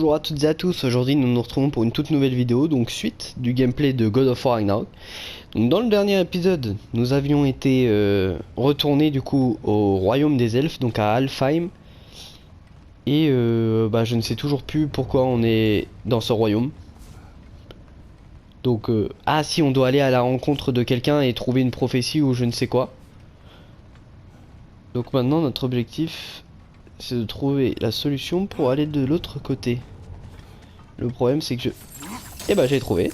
Bonjour à toutes et à tous, aujourd'hui nous nous retrouvons pour une toute nouvelle vidéo, donc suite du gameplay de God of War Ragnarok. Donc dans le dernier épisode, nous avions été retournés du coup au royaume des elfes, donc à Alfheim. Et je ne sais toujours plus pourquoi on est dans ce royaume. Donc ah si, on doit aller à la rencontre de quelqu'un et trouver une prophétie ou je ne sais quoi. Donc maintenant notre objectif c'est de trouver la solution pour aller de l'autre côté. Le problème c'est que je... Eh bah j'ai trouvé.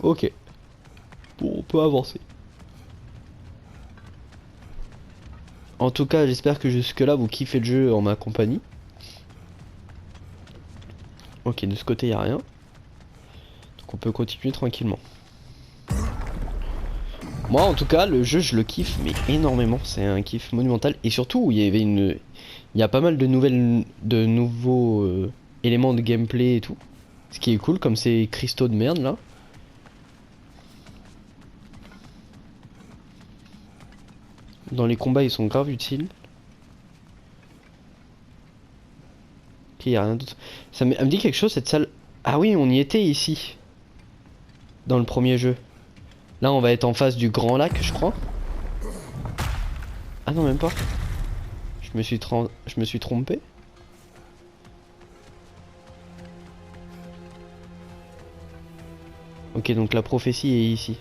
Ok. Bon, on peut avancer. En tout cas, j'espère que jusque là vous kiffez le jeu en ma compagnie. Ok, de ce côté y a rien. Donc on peut continuer tranquillement. Moi en tout cas, le jeu je le kiffe mais énormément, c'est un kiff monumental. Et surtout, il y a pas mal de nouveaux éléments de gameplay et tout. Ce qui est cool, comme ces cristaux de merde là. Dans les combats ils sont grave utiles. Ok, y a rien d'autre. Elle me dit quelque chose cette salle. Ah oui, on y était ici. Dans le premier jeu. Là on va être en face du grand lac je crois. Ah non même pas. Je me suis trompé. Ok, donc la prophétie est ici.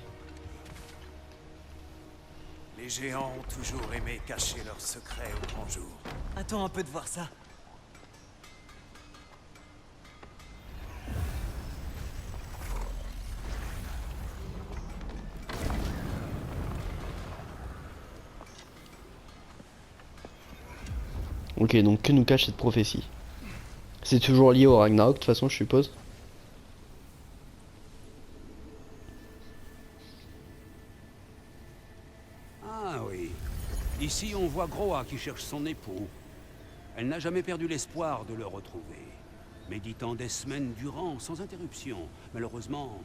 Les géants ont toujours aimé cacher leurs secrets au grand jour. Attends un peu de voir ça. Ok, donc que nous cache cette prophétie? C'est toujours lié au Ragnarok de toute façon je suppose. Ah oui. Ici, on voit Groa qui cherche son époux. Elle n'a jamais perdu l'espoir de le retrouver. Méditant des semaines durant, sans interruption. Malheureusement,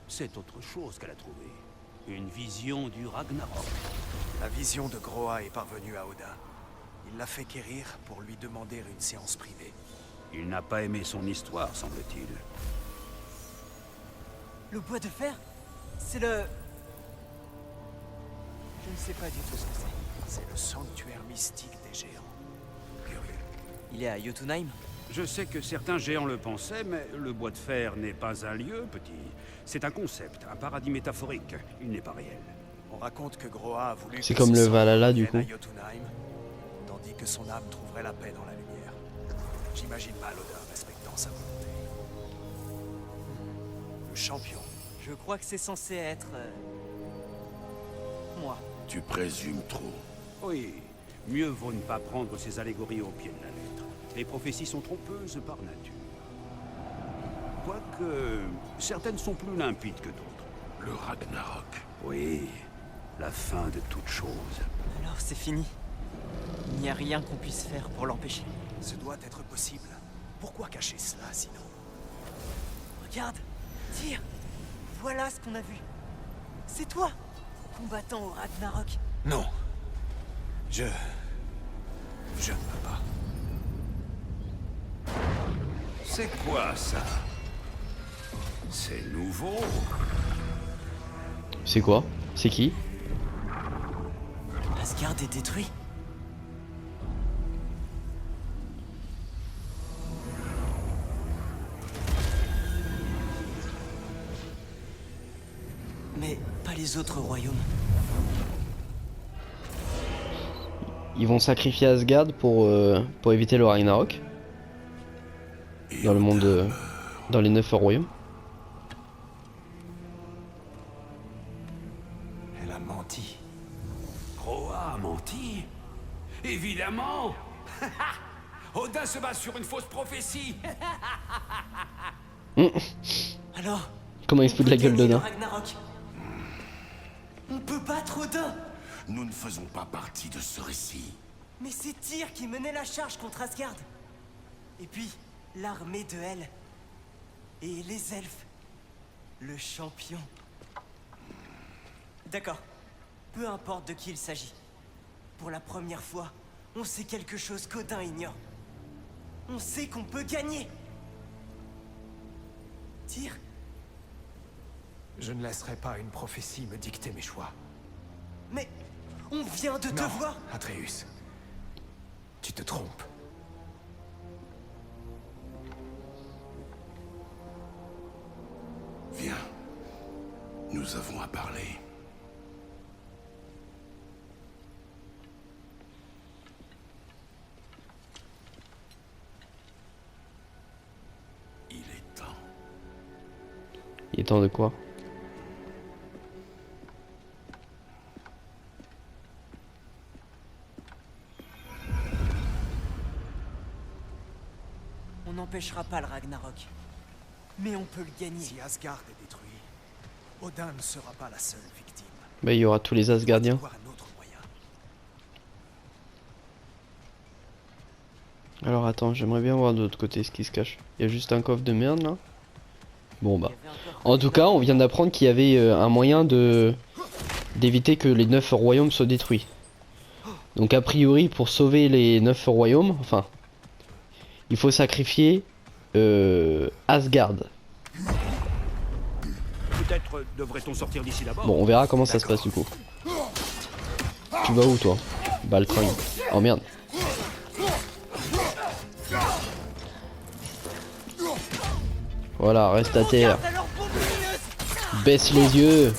c'est autre chose qu'elle a trouvé. Une vision du Ragnarok. La vision de Groa est parvenue à Odin. Il l'a fait quérir pour lui demander une séance privée. Il n'a pas aimé son histoire, semble-t-il. Le bois de fer? C'est le... Je ne sais pas du tout ce que c'est. C'est le sanctuaire mystique des géants. Curieux. Il est à Jotunheim? Je sais que certains géants le pensaient, mais le bois de fer n'est pas un lieu, petit. C'est un concept, un paradis métaphorique. Il n'est pas réel. On raconte que Groa a voulu C'est que comme ses le cendres Valhalla du reviennent coup. à Jotunheim, tandis que son âme trouverait la paix dans la lumière. J'imagine mal Odin respectant sa volonté. Le champion. Je crois que c'est censé être... moi. Tu présumes trop. Oui, mieux vaut ne pas prendre ces allégories au pied de la lettre. Les prophéties sont trompeuses par nature. Quoique, certaines sont plus limpides que d'autres. Le Ragnarok. Oui, la fin de toute chose. Alors c'est fini. Il n'y a rien qu'on puisse faire pour l'empêcher. Ce doit être possible. Pourquoi cacher cela sinon? Regarde, tire. Voilà ce qu'on a vu. C'est toi, combattant au Ragnarok. Non. Je ne peux pas. C'est quoi ça? C'est nouveau? C'est quoi? C'est qui? Asgard est détruit. Mais pas les autres royaumes. Ils vont sacrifier Asgard pour éviter le Ragnarok. Dans le monde... dans les 9 royaumes. Elle a menti. Groa a menti? Évidemment! Odin se base sur une fausse prophétie! Alors, Comment il se fout de la gueule gagner le d'Odin? Ragnarok. On peut battre Odin. Nous ne faisons pas partie de ce récit. Mais c'est Tyr qui menait la charge contre Asgard. Et puis, l'armée de Hel. Et les elfes. Le champion. D'accord. Peu importe de qui il s'agit. Pour la première fois, On sait quelque chose qu'Odin ignore. On sait qu'on peut gagner. Tyr, Je ne laisserai pas une prophétie me dicter mes choix. mais on vient de te Non, voir. Atreus. Tu te trompes. Viens. Nous avons à parler. Il est temps. Il est temps de quoi? On n'empêchera pas le Ragnarok. Mais on peut le gagner. Si Asgard est détruit, Odin ne sera pas la seule victime. Bah il y aura tous les Asgardiens. Voir un autre moyen. Alors attends, j'aimerais bien voir de l'autre côté ce qui se cache. Il y a juste un coffre de merde là. Bon bah. En tout cas, on vient d'apprendre qu'il y avait un moyen de d'éviter que les 9 royaumes soient détruits. Donc a priori, pour sauver les 9 royaumes, enfin, il faut sacrifier Asgard. Peut-être devrait-on sortir d'ici d'abord. Bon, on verra comment ça se passe du coup. Tu vas où toi? Baltringue. Oh merde. Voilà, reste à terre. Baisse les yeux.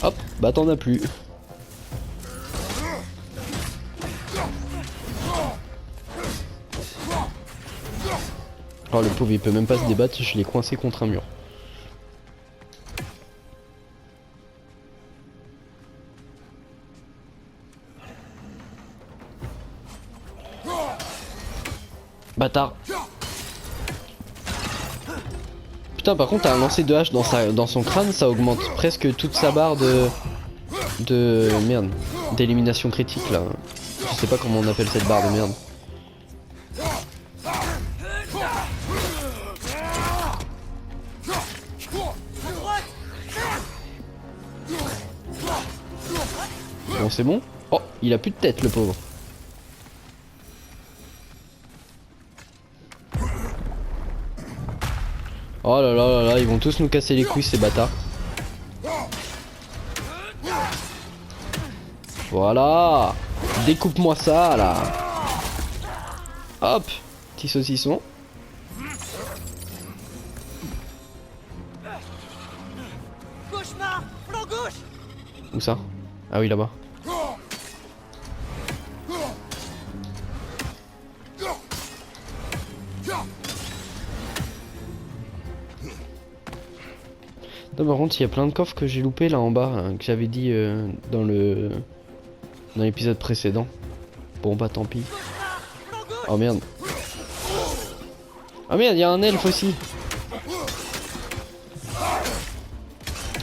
Hop, bah t'en as plus. Oh le pauvre il peut même pas se débattre, je l'ai coincé contre un mur. Bâtard. Putain par contre t'as un lancer de hache dans son crâne, ça augmente presque toute sa barre merde, d'élimination critique là. Je sais pas comment on appelle cette barre de merde. Bon c'est bon. Oh il a plus de tête le pauvre. Oh là là là là, ils vont tous nous casser les couilles ces bâtards. Voilà. Découpe-moi ça là. Hop. Petit saucisson. Cauchemar, flanc gauche. Où ça? Ah oui là-bas. Non, par contre il y a plein de coffres que j'ai loupé là en bas hein, que j'avais dit dans l'épisode précédent. Bon bah tant pis. Oh merde. Oh merde, il y a un elfe aussi.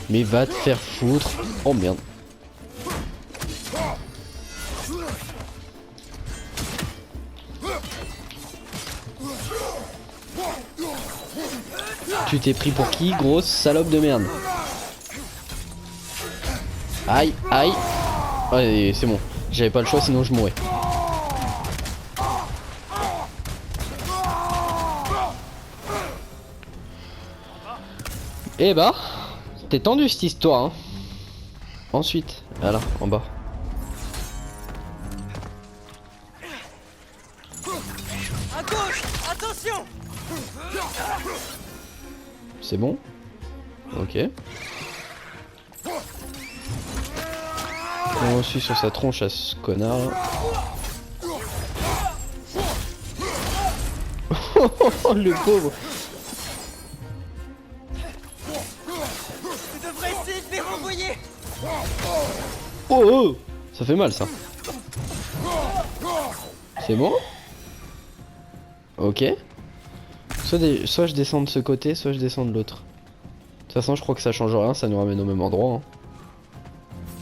Mais va te faire foutre. Oh merde. Tu t'es pris pour qui, grosse salope de merde? Aïe, aïe. Ouais, c'est bon. J'avais pas le choix, sinon je mourrais. Eh bah, t'es tendu cette histoire, hein. Ensuite, voilà, en bas. À gauche, attention. C'est bon? Ok. On reçu sur sa tronche à ce connard là. Oh le pauvre. Tu devrais essayer de les renvoyer. Oh oh. Ça fait mal ça. C'est bon? Ok. Soit je descends de ce côté, soit je descends de l'autre. De toute façon je crois que ça change rien, ça nous ramène au même endroit. Hein.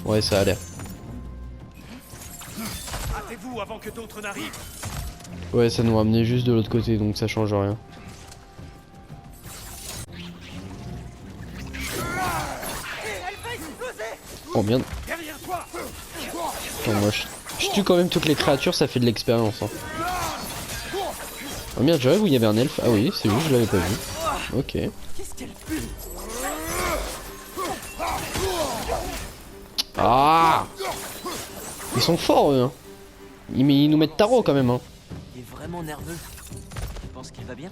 Ouais ça a l'air. Hâtez-vous avant que d'autres n'arrivent. Ouais ça nous ramenait juste de l'autre côté donc ça change rien. Elle va exploser. Oh merde. Derrière toi. Attends, moi Je tue quand même toutes les créatures, ça fait de l'expérience. Hein. Oh merde, j'aurais vu où il y avait un elfe. Ah oui, c'est juste, je l'avais pas vu. Ok. Qu'est-ce qu'elle pue? Ah! Ils sont forts eux. Hein. Ils nous mettent tarot quand même. Hein. Il est vraiment nerveux. Tu penses qu'il va bien?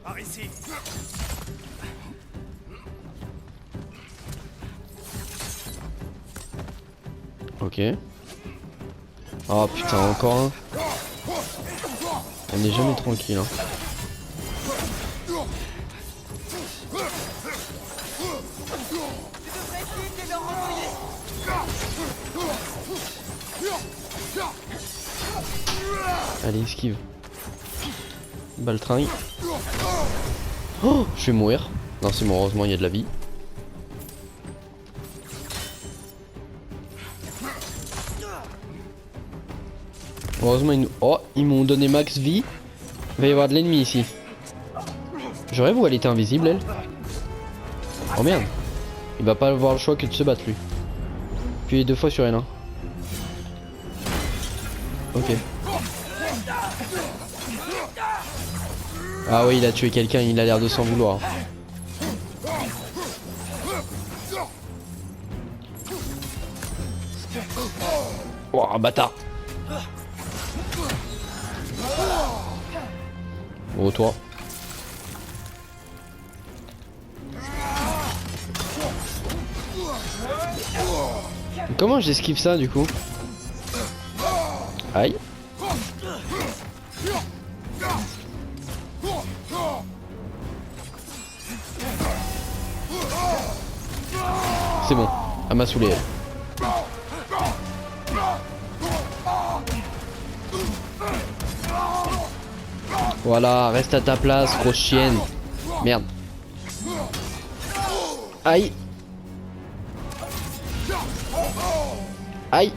Par ici. Ok. Oh putain, encore un. On n'est jamais tranquille. Hein. Allez, esquive. Baltringue. Oh, je vais mourir. Non, c'est bon, heureusement, il y a de la vie. Heureusement, ils m'ont donné max vie. Il va y avoir de l'ennemi ici. J'aurais vu, elle était invisible, elle. Oh merde. Il va pas avoir le choix que de se battre, lui. Puis 2 fois sur L1. Ok. Ah oui, il a tué quelqu'un, il a l'air de s'en vouloir. Oh, bâtard. Oh, toi. Comment j'esquive ça du coup? Aïe. C'est bon, elle m'a saoulé elle. Voilà, reste à ta place, grosse chienne. Merde. Aïe. Aïe.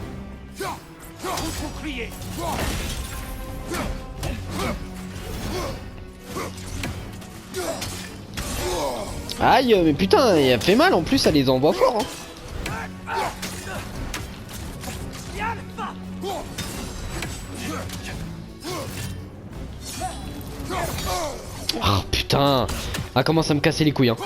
Aïe, mais putain, il a fait mal en plus, ça les envoie fort. Hein. Oh putain. Ah, commence à me casser les couilles. Hein.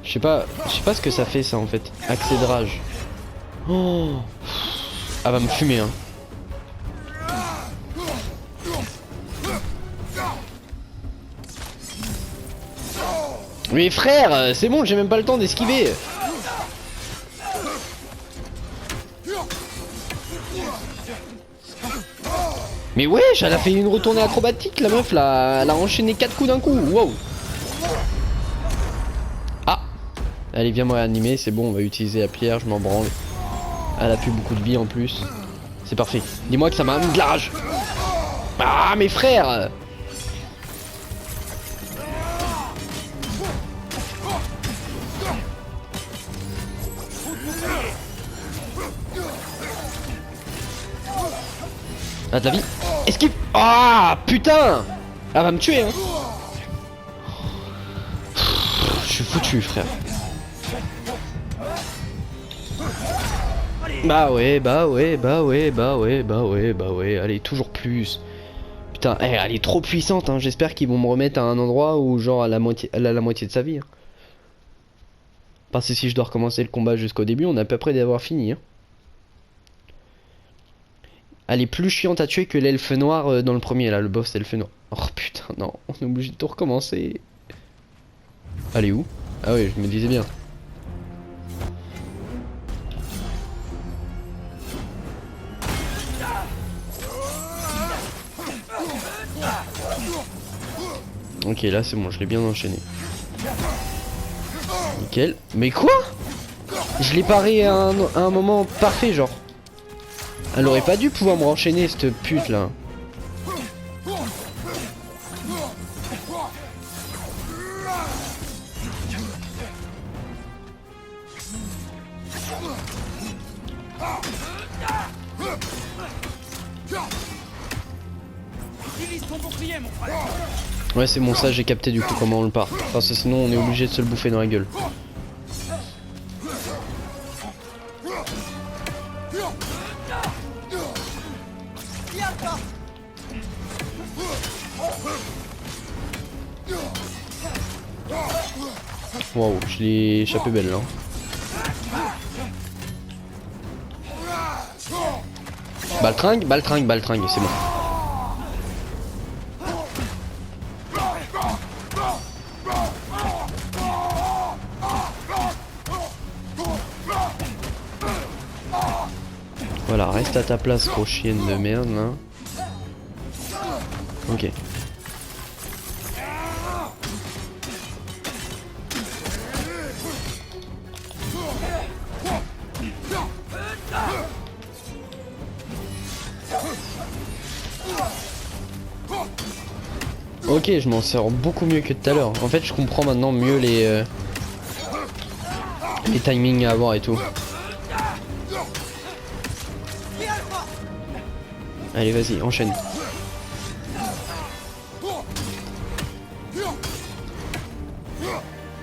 Je sais pas ce que ça fait ça en fait. Accès de rage. Oh. Elle va me fumer hein. Mais frère, c'est bon, j'ai même pas le temps d'esquiver. Mais wesh, elle a fait une retournée acrobatique la meuf là, elle a enchaîné 4 coups d'un coup, wow. Ah. Allez viens me réanimer, c'est bon, on va utiliser la pierre, je m'en branle. Elle a plus beaucoup de vie en plus. C'est parfait, dis-moi que ça m'a mis de la rage. Ah mes frères. Ah de la vie. Esquive. Ah putain. Elle va me tuer hein. Je suis foutu frère. Bah ouais, bah ouais, bah ouais, bah ouais, bah ouais, bah ouais. Allez, toujours plus. Putain, elle est trop puissante hein. J'espère qu'ils vont me remettre à un endroit où genre elle a la moitié de sa vie hein. Parce que si je dois recommencer le combat jusqu'au début, on est à peu près d'avoir fini hein. Elle est plus chiante à tuer que l'elfe noir dans le premier là, le boss elfe noir. Oh putain non, on est obligé de tout recommencer. Elle est où? Ah oui, je me disais bien. Ok là c'est bon, je l'ai bien enchaîné. Nickel. Mais quoi? Je l'ai paré à un moment parfait genre. Elle aurait pas dû pouvoir me renchaîner cette pute là. Ouais c'est bon, ça j'ai capté du coup comment on le part. Parce que sinon on est obligé de se le bouffer dans la gueule. Waouh, je l'ai échappé belle là. Baltringue, baltringue, baltringue, c'est bon. Voilà, reste à ta place, gros chienne de merde là. Ok. Ok, je m'en sors beaucoup mieux que tout à l'heure. En fait, je comprends maintenant mieux les timings à avoir et tout. Allez, vas-y, enchaîne.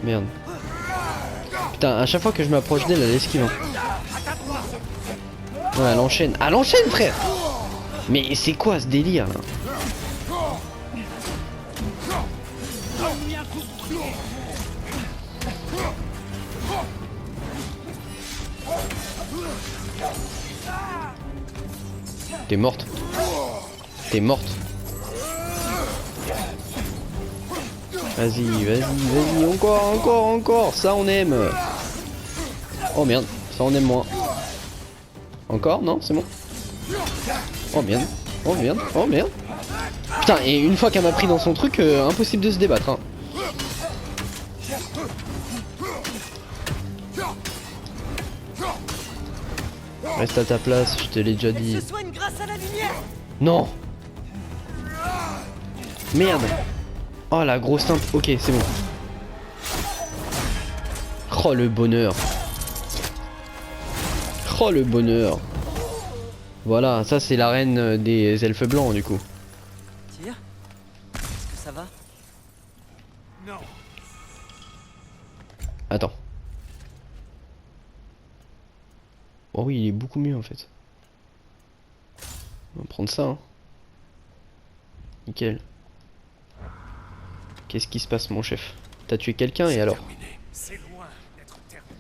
Merde. Putain, à chaque fois que je m'approche d'elle, elle esquive. Ouais, elle enchaîne. Elle enchaîne, frère! Mais c'est quoi ce délire là? T'es morte. T'es morte. Vas-y, vas-y, vas-y, encore, encore, encore. Ça on aime. Oh merde, ça on aime moins. Encore? Non, c'est bon. Oh merde, oh merde, oh merde. Putain, et une fois qu'elle m'a pris dans son truc, impossible de se débattre. Hein. Reste à ta place, je te l'ai déjà dit. Elle se soigne grâce à la lumière. Non. Merde. Oh la grosse simple. Ok, c'est bon. Oh le bonheur. Oh le bonheur. Voilà, ça c'est la reine des elfes blancs du coup. Tyr, est-ce que ça va? Non. Attends. Oh oui, il est beaucoup mieux en fait. On va prendre ça. Hein. Nickel. Qu'est-ce qui se passe mon chef? T'as tué quelqu'un et alors? Terminé. C'est loin d'être terminé.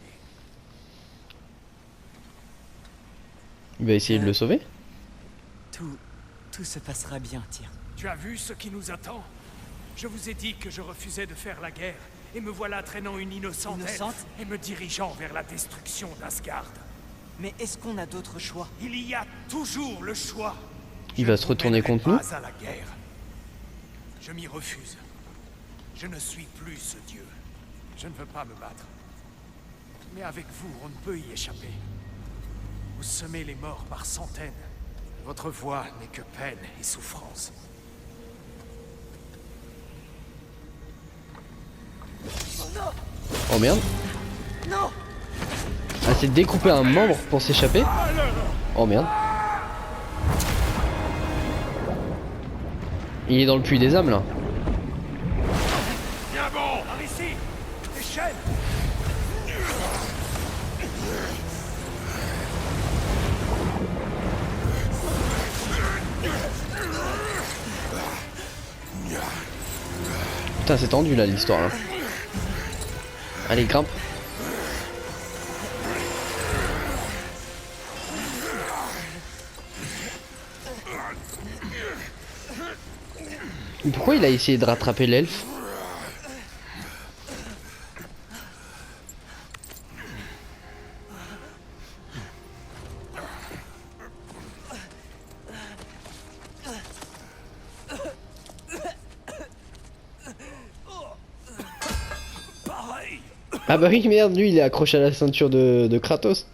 Il va essayer de le sauver? Tout se passera bien, Tyr. Tu as vu ce qui nous attend? Je vous ai dit que je refusais de faire la guerre, et me voilà traînant une innocente Innocente? elfe et me dirigeant vers la destruction d'Asgard. Mais est-ce qu'on a d'autres choix? Il y a toujours le choix. Il va se retourner contre nous. nous? Pas à la guerre. Je m'y refuse. Je ne suis plus ce dieu. Je ne veux pas me battre. Mais avec vous, on ne peut y échapper. Vous semez les morts par centaines. Votre voix n'est que peine et souffrance. Oh merde. Non! Ah, c'est découper un membre pour s'échapper? Oh merde. Il est dans le puits des âmes là. Bien bon! Par ici! Échelle! Putain, c'est tendu là l'histoire là. Allez, grimpe. Pourquoi il a essayé de rattraper l'elfe? Ah bah oui merde, lui il est accroché à la ceinture de Kratos.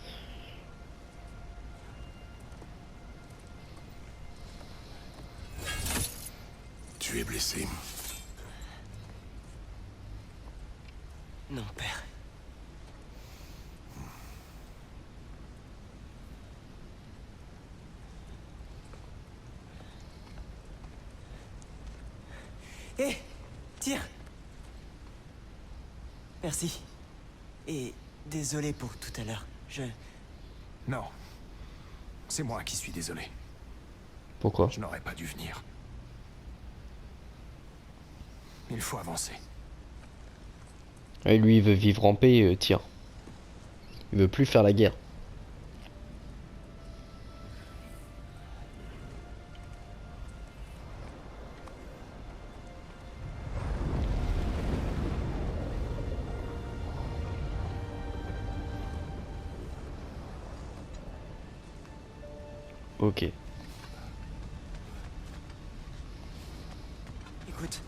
Tu es blessé. Non, père. Hé, partir. Merci. Et désolé pour tout à l'heure. Non. C'est moi qui suis désolé. Pourquoi? Je n'aurais pas dû venir. Il faut avancer. Et lui, il veut vivre en paix, tire. Il veut plus faire la guerre. Ok. Écoute,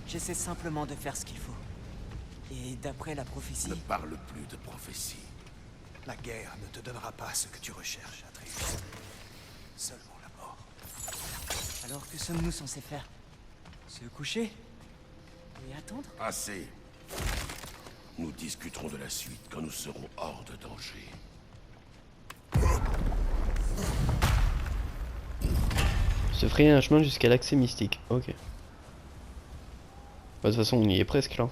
j'essaie simplement de faire ce qu'il faut. Et d'après la prophétie... Ne parle plus de prophétie. La guerre ne te donnera pas ce que tu recherches, Atreus. Seulement la mort. Alors que sommes-nous censés faire? Se coucher? Et attendre? Assez. Nous discuterons de la suite quand nous serons hors de danger. Se frayer un chemin jusqu'à l'accès mystique. Ok. Bah, de toute façon, on y est presque là.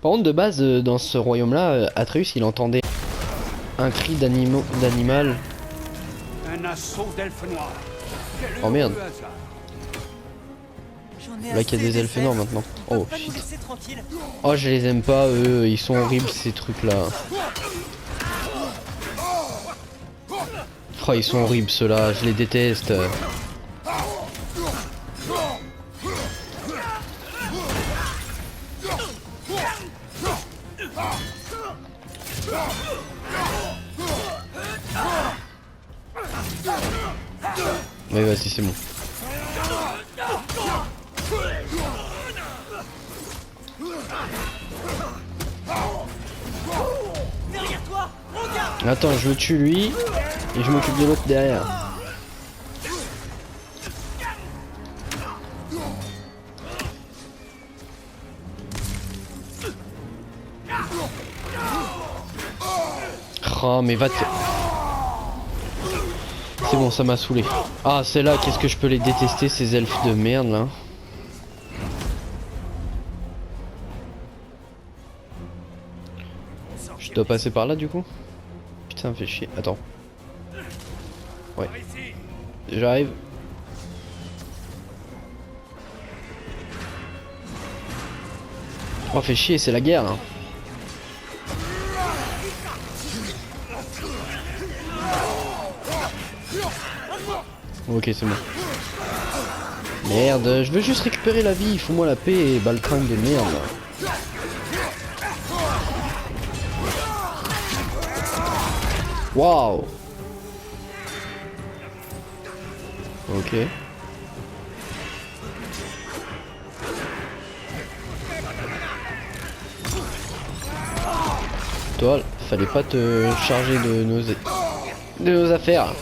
Par contre, de base, dans ce royaume-là, Atreus, il entendait un cri d'animal. Un assaut d'elfes noirs. Quel Oh merde. heureux hasard. J'en ai Là qu'il y a assez des elfes noirs maintenant. Ils peuvent Oh pas nous shit. laisser tranquilles. Oh, je les aime pas, eux, ils sont horribles ces trucs-là. Oh, ils sont horribles ceux-là, je les déteste. Ouais, vas-y, c'est bon. Derrière toi, regarde. Attends, je le tue lui et je m'occupe de l'autre derrière. Oh mais va te... C'est bon, ça m'a saoulé. Ah, c'est là, qu'est-ce que je peux les détester ces elfes de merde là. Je dois passer par là du coup? Putain, fait chier. Attends. Ouais. J'arrive. Oh, fait chier, c'est la guerre là. Ok, c'est bon. Merde, je veux juste récupérer la vie, fous-moi la paix et baltringue de merde. Waouh. Ok. Toi, fallait pas te charger de nos affaires.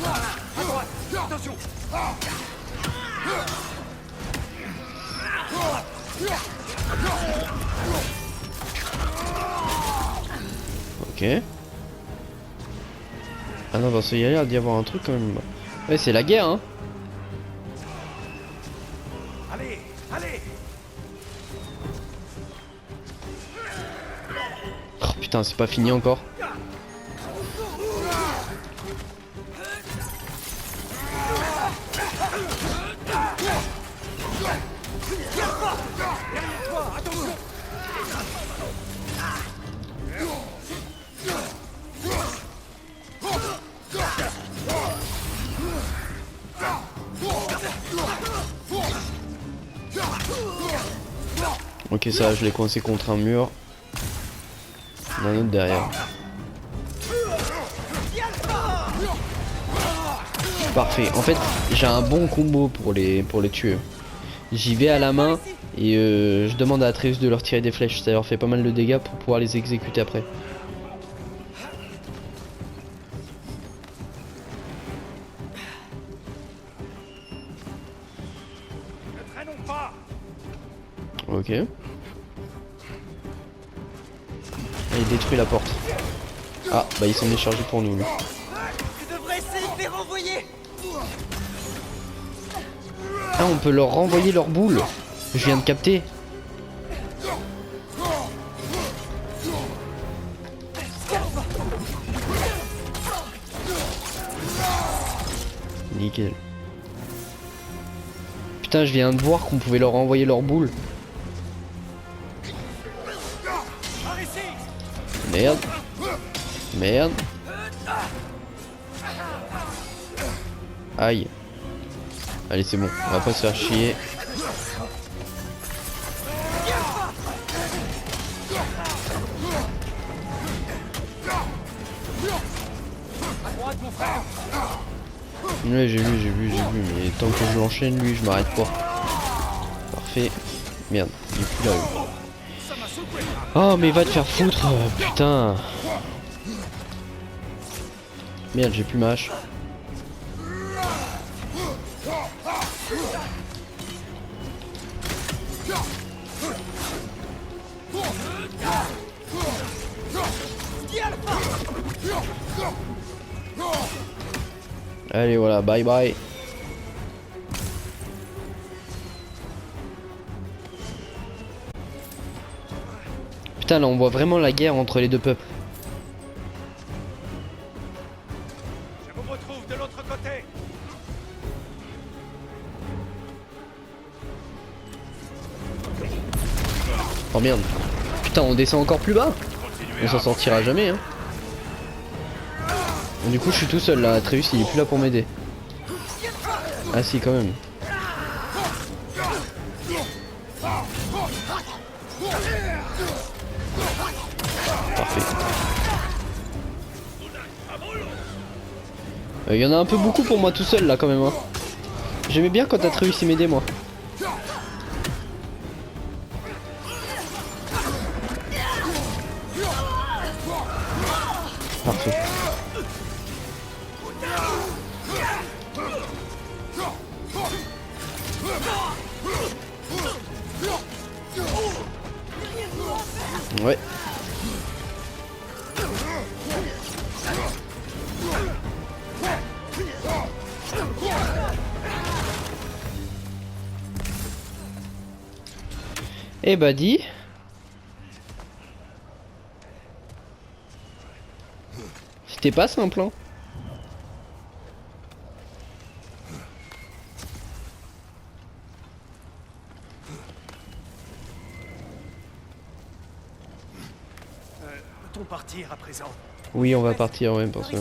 Ok. Ah non, dans ce il a l'air d'y avoir un truc quand même. Ouais, c'est la guerre, hein. Allez, allez. Oh putain, c'est pas fini encore. Ok, ça, je l'ai coincé contre un mur. Il y en a un autre derrière. Parfait. En fait, j'ai un bon combo pour les tuer. J'y vais à la main et je demande à Atreus de leur tirer des flèches. Ça leur fait pas mal de dégâts pour pouvoir les exécuter après. Ne traînons pas. Ok. Et il détruit la porte. Ah, bah il s'en est chargé pour nous. Lui. Tu devrais essayer de les renvoyer. Ah, on peut leur renvoyer leur boule. Je viens de capter. Nickel. Putain, je viens de voir qu'on pouvait leur envoyer leur boule. Merde. Merde. Aïe. Allez, c'est bon, on va pas se faire chier. Ouais, j'ai vu, mais tant que je l'enchaîne, lui, je m'arrête pas. Parfait. Merde, il est plus là. Oh, mais va te faire foutre, putain. Merde, j'ai plus ma hache. Allez, voilà, bye bye. Putain, là on voit vraiment la guerre entre les deux peuples. Je vous retrouve de l'autre côté. Oh merde. Putain, on descend encore plus bas. On s'en sortira jamais, hein. Du coup, je suis tout seul là. Atreus, il est plus là pour m'aider. Ah si, quand même. Parfait. Il y en a un peu beaucoup pour moi tout seul là quand même, hein. J'aimais bien quand Atreus il m'aidait moi. Parfait. Ouais. Eh bah dis. C'était pas simple, hein. Peut-on partir à présent? Oui, on va partir, ouais, parce que...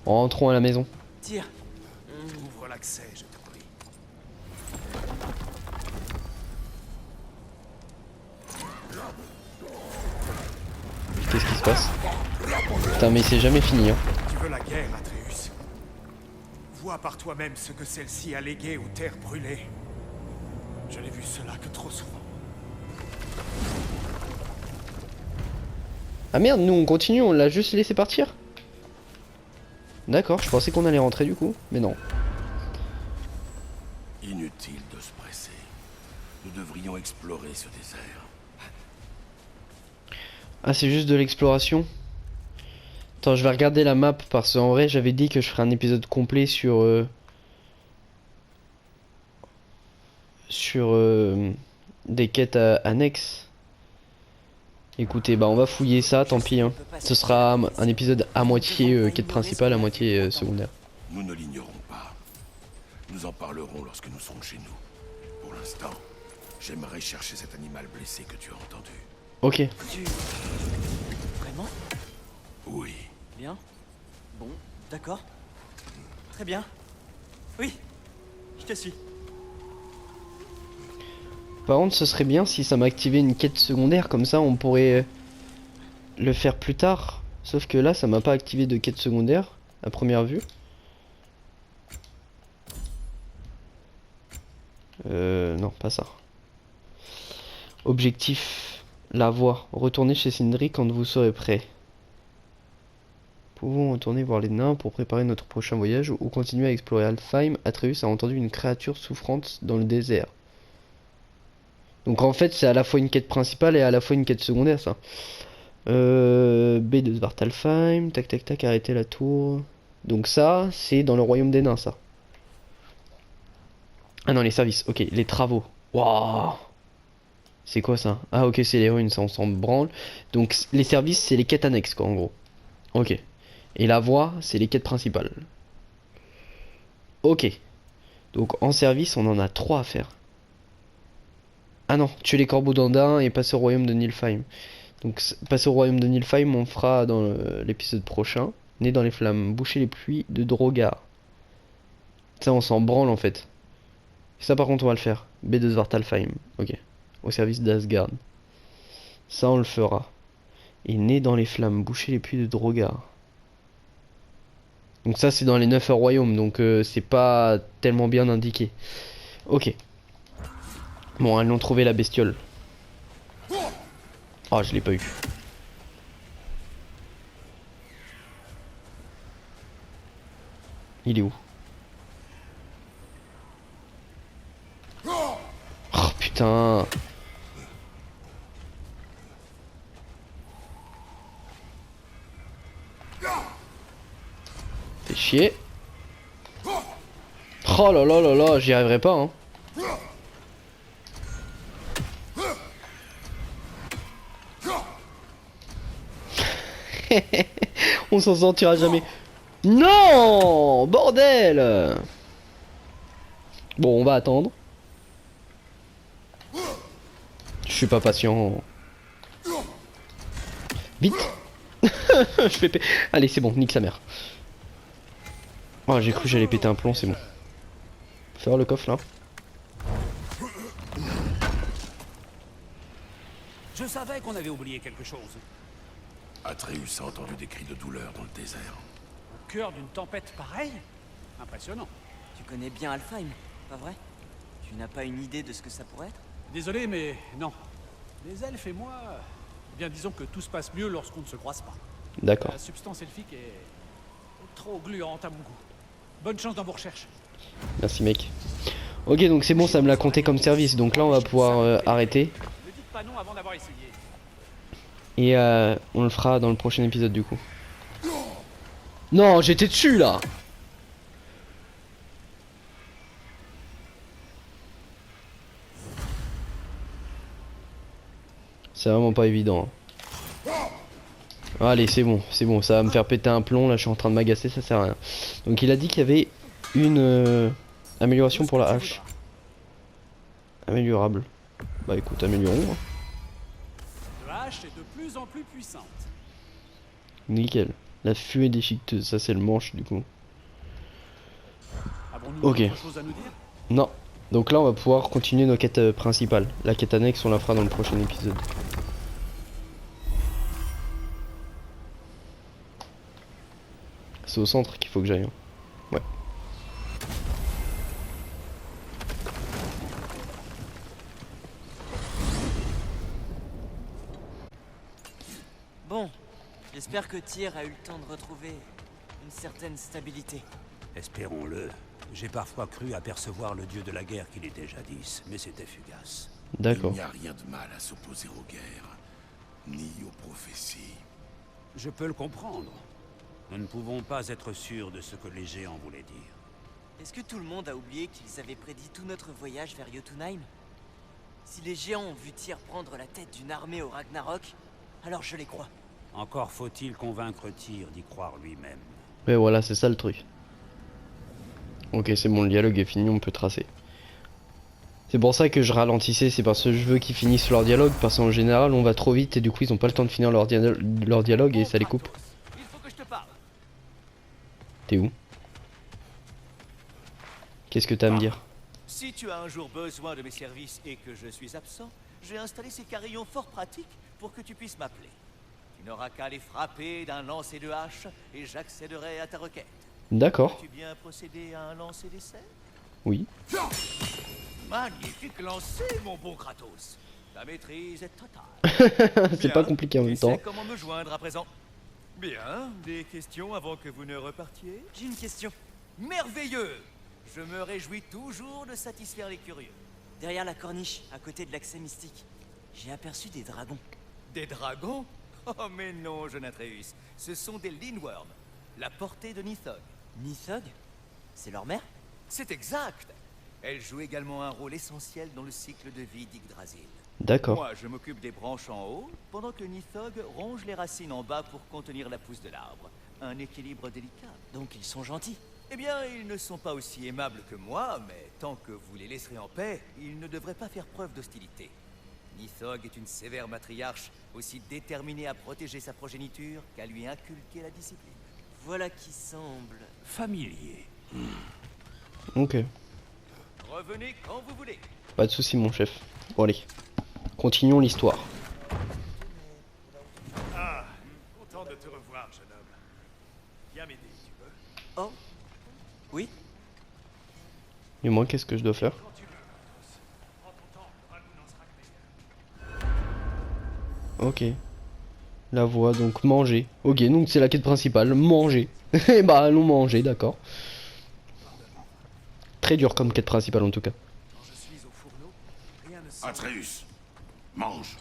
Rentrons à la maison. Tire. Ouvre l'accès, je te prie. Qu'est-ce qui se passe? Putain, mais c'est jamais fini, hein. Tu veux la guerre, Atreus? Vois par toi-même ce que celle-ci a légué aux terres brûlées. Je n'ai vu cela que trop souvent. Ah merde, nous on continue, on l'a juste laissé partir. D'accord, je pensais qu'on allait rentrer du coup, mais non. Inutile de se presser. Nous devrions explorer ce désert. Ah, c'est juste de l'exploration. Attends, je vais regarder la map parce qu'en vrai, j'avais dit que je ferais un épisode complet sur des quêtes annexes. Écoutez, bah on va fouiller ça, tant pis, hein. Ce sera un épisode à moitié quête principale, à moitié secondaire. Nous ne l'ignorons pas. Nous en parlerons lorsque nous serons chez nous. Pour l'instant, j'aimerais chercher cet animal blessé que tu as entendu. Ok. Tu... Vraiment? Oui. Bien. Bon, d'accord. Très bien. Oui, je te suis. Par contre, ce serait bien si ça m'activait une quête secondaire, comme ça on pourrait le faire plus tard. Sauf que là, ça m'a pas activé de quête secondaire, à première vue. Non, pas ça. Objectif, la voie. Retournez chez Sindri quand vous serez prêt. Pouvons retourner voir les nains pour préparer notre prochain voyage ou continuer à explorer Alfheim. Atreus a entendu une créature souffrante dans le désert. Donc en fait c'est à la fois une quête principale et à la fois une quête secondaire ça. B de Svartalfheim, tac tac tac, arrêter la tour. Donc ça c'est dans le royaume des nains ça. Ah non, les services, ok, les travaux. Waouh. C'est quoi ça? Ah ok, c'est les ruines, ça on s'en branle. Donc les services, c'est les quêtes annexes quoi, en gros. Ok. Et la voie, c'est les quêtes principales. Ok. Donc en service, on en a 3 à faire. Ah non, tuer les corbeaux d'Anduin et passer au royaume de Nilfheim. Donc passer au royaume de Nilfheim, on fera dans l'épisode prochain. Né dans les flammes, boucher les puits de Drogar. Ça, on s'en branle en fait. Ça par contre, on va le faire. Baie de Svartalfheim. Ok. Au service d'Asgard. Ça, on le fera. Et né dans les flammes, boucher les puits de Drogar. Donc ça, c'est dans les 9 royaumes, donc c'est pas tellement bien indiqué. Ok. Bon, allons trouver la bestiole. Oh, je l'ai pas eu. Il est où? Oh putain. Fais chier. Oh là là là là, j'y arriverai pas hein. On s'en sortira jamais. Non, bordel. Bon, on va attendre. Je suis pas patient. Vite. Je fais Allez, c'est bon, nique sa mère. Oh, j'ai cru que j'allais péter un plomb, c'est bon. Faire le coffre là. Je savais qu'on avait oublié quelque chose. Atreus a entendu des cris de douleur dans le désert. Au cœur d'une tempête pareille? Impressionnant. Tu connais bien Alfheim, pas vrai? Tu n'as pas une idée de ce que ça pourrait être? Désolé, mais non. Les elfes et moi... eh bien, disons que tout se passe mieux lorsqu'on ne se croise pas. D'accord. La substance elfique est trop gluante à mon goût. Bonne chance dans vos recherches. Merci mec. Ok, donc c'est bon, ça me l'a compté comme service. Donc là, on va pouvoir arrêter. Ne dites pas non avant d'avoir essayé. Et on le fera dans le prochain épisode du coup. Non, j'étais dessus là. C'est vraiment pas évident. Hein. Allez, c'est bon, ça va me faire péter un plomb. Là, je suis en train de m'agacer, ça sert à rien. Donc, il a dit qu'il y avait une amélioration pour la hache. Améliorable. Bah écoute, améliorons. Hein. La hache est de plus en plus puissante. Nickel. La fumée déchiqueteuse, ça c'est le manche du coup. Avons-nous Ok. autre chose à nous dire? Non. Donc là, on va pouvoir continuer nos quêtes principales. La quête annexe, on la fera dans le prochain épisode. C'est au centre qu'il faut que j'aille. Hein. Ouais. Bon, j'espère que Tyr a eu le temps de retrouver une certaine stabilité. Espérons-le. J'ai parfois cru apercevoir le dieu de la guerre qu'il était jadis, mais c'était fugace. D'accord. Il n'y a rien de mal à s'opposer aux guerres, ni aux prophéties. Je peux le comprendre. Nous ne pouvons pas être sûrs de ce que les géants voulaient dire. Est-ce que tout le monde a oublié qu'ils avaient prédit tout notre voyage vers Jotunheim? Si les géants ont vu Tyr prendre la tête d'une armée au Ragnarok, alors je les crois. Encore faut-il convaincre Tyr d'y croire lui-même. Ouais, voilà, c'est ça le truc. Ok, c'est bon, le dialogue est fini, on peut tracer. C'est pour ça que je ralentissais, c'est parce que je veux qu'ils finissent leur dialogue, parce qu'en général, on va trop vite et du coup, ils ont pas le temps de finir leur dialogue et ça les coupe. Il faut que je te parle. T'es où? Qu'est-ce que t'as à me dire? Si tu as un jour besoin de mes services et que je suis absent, j'ai installé ces carillons fort pratiques pour que tu puisses m'appeler. Tu n'auras qu'à les frapper d'un lancer de hache et j'accéderai à ta requête. D'accord. Veux-tu bien procéder à un lancer d'essai? Oui. Magnifique lancer, mon bon Kratos. Ta maîtrise est totale. C'est pas compliqué en même Tu sais temps. comment me joindre à présent? Bien, des questions avant que vous ne repartiez? J'ai une question. Merveilleux! Je me réjouis toujours de satisfaire les curieux. Derrière la corniche, à côté de l'accès mystique, j'ai aperçu des dragons. Des dragons? Oh mais non, jeune Atreus. Ce sont des Lindworm, la portée de Nithog. Nithog? C'est leur mère? C'est exact. Elle joue également un rôle essentiel dans le cycle de vie d'Yggdrasil. D'accord. Moi, je m'occupe des branches en haut, pendant que Nithog ronge les racines en bas pour contenir la pousse de l'arbre. Un équilibre délicat. Donc ils sont gentils. Eh bien, ils ne sont pas aussi aimables que moi, mais tant que vous les laisserez en paix, ils ne devraient pas faire preuve d'hostilité. Nithog est une sévère matriarche, aussi déterminée à protéger sa progéniture qu'à lui inculquer la discipline. Voilà qui semble... Familier. Ok. Revenez quand vous voulez. Pas de soucis, mon chef. Bon, allez. Continuons l'histoire. Ah, content de te revoir, jeune homme. Viens m'aider, tu veux? Oh. Oui. Et moi, qu'est-ce que je dois faire? Quand tu veux, Kratos. Prends ton temps, le ragoût n'en sera que meilleur. Ok. La voie, donc manger. Ok, donc c'est la quête principale, manger. Et bah, allons manger, d'accord. Très dur comme quête principale en tout cas. Quand je suis au fourneau, rien ne sort. Atreus, mange.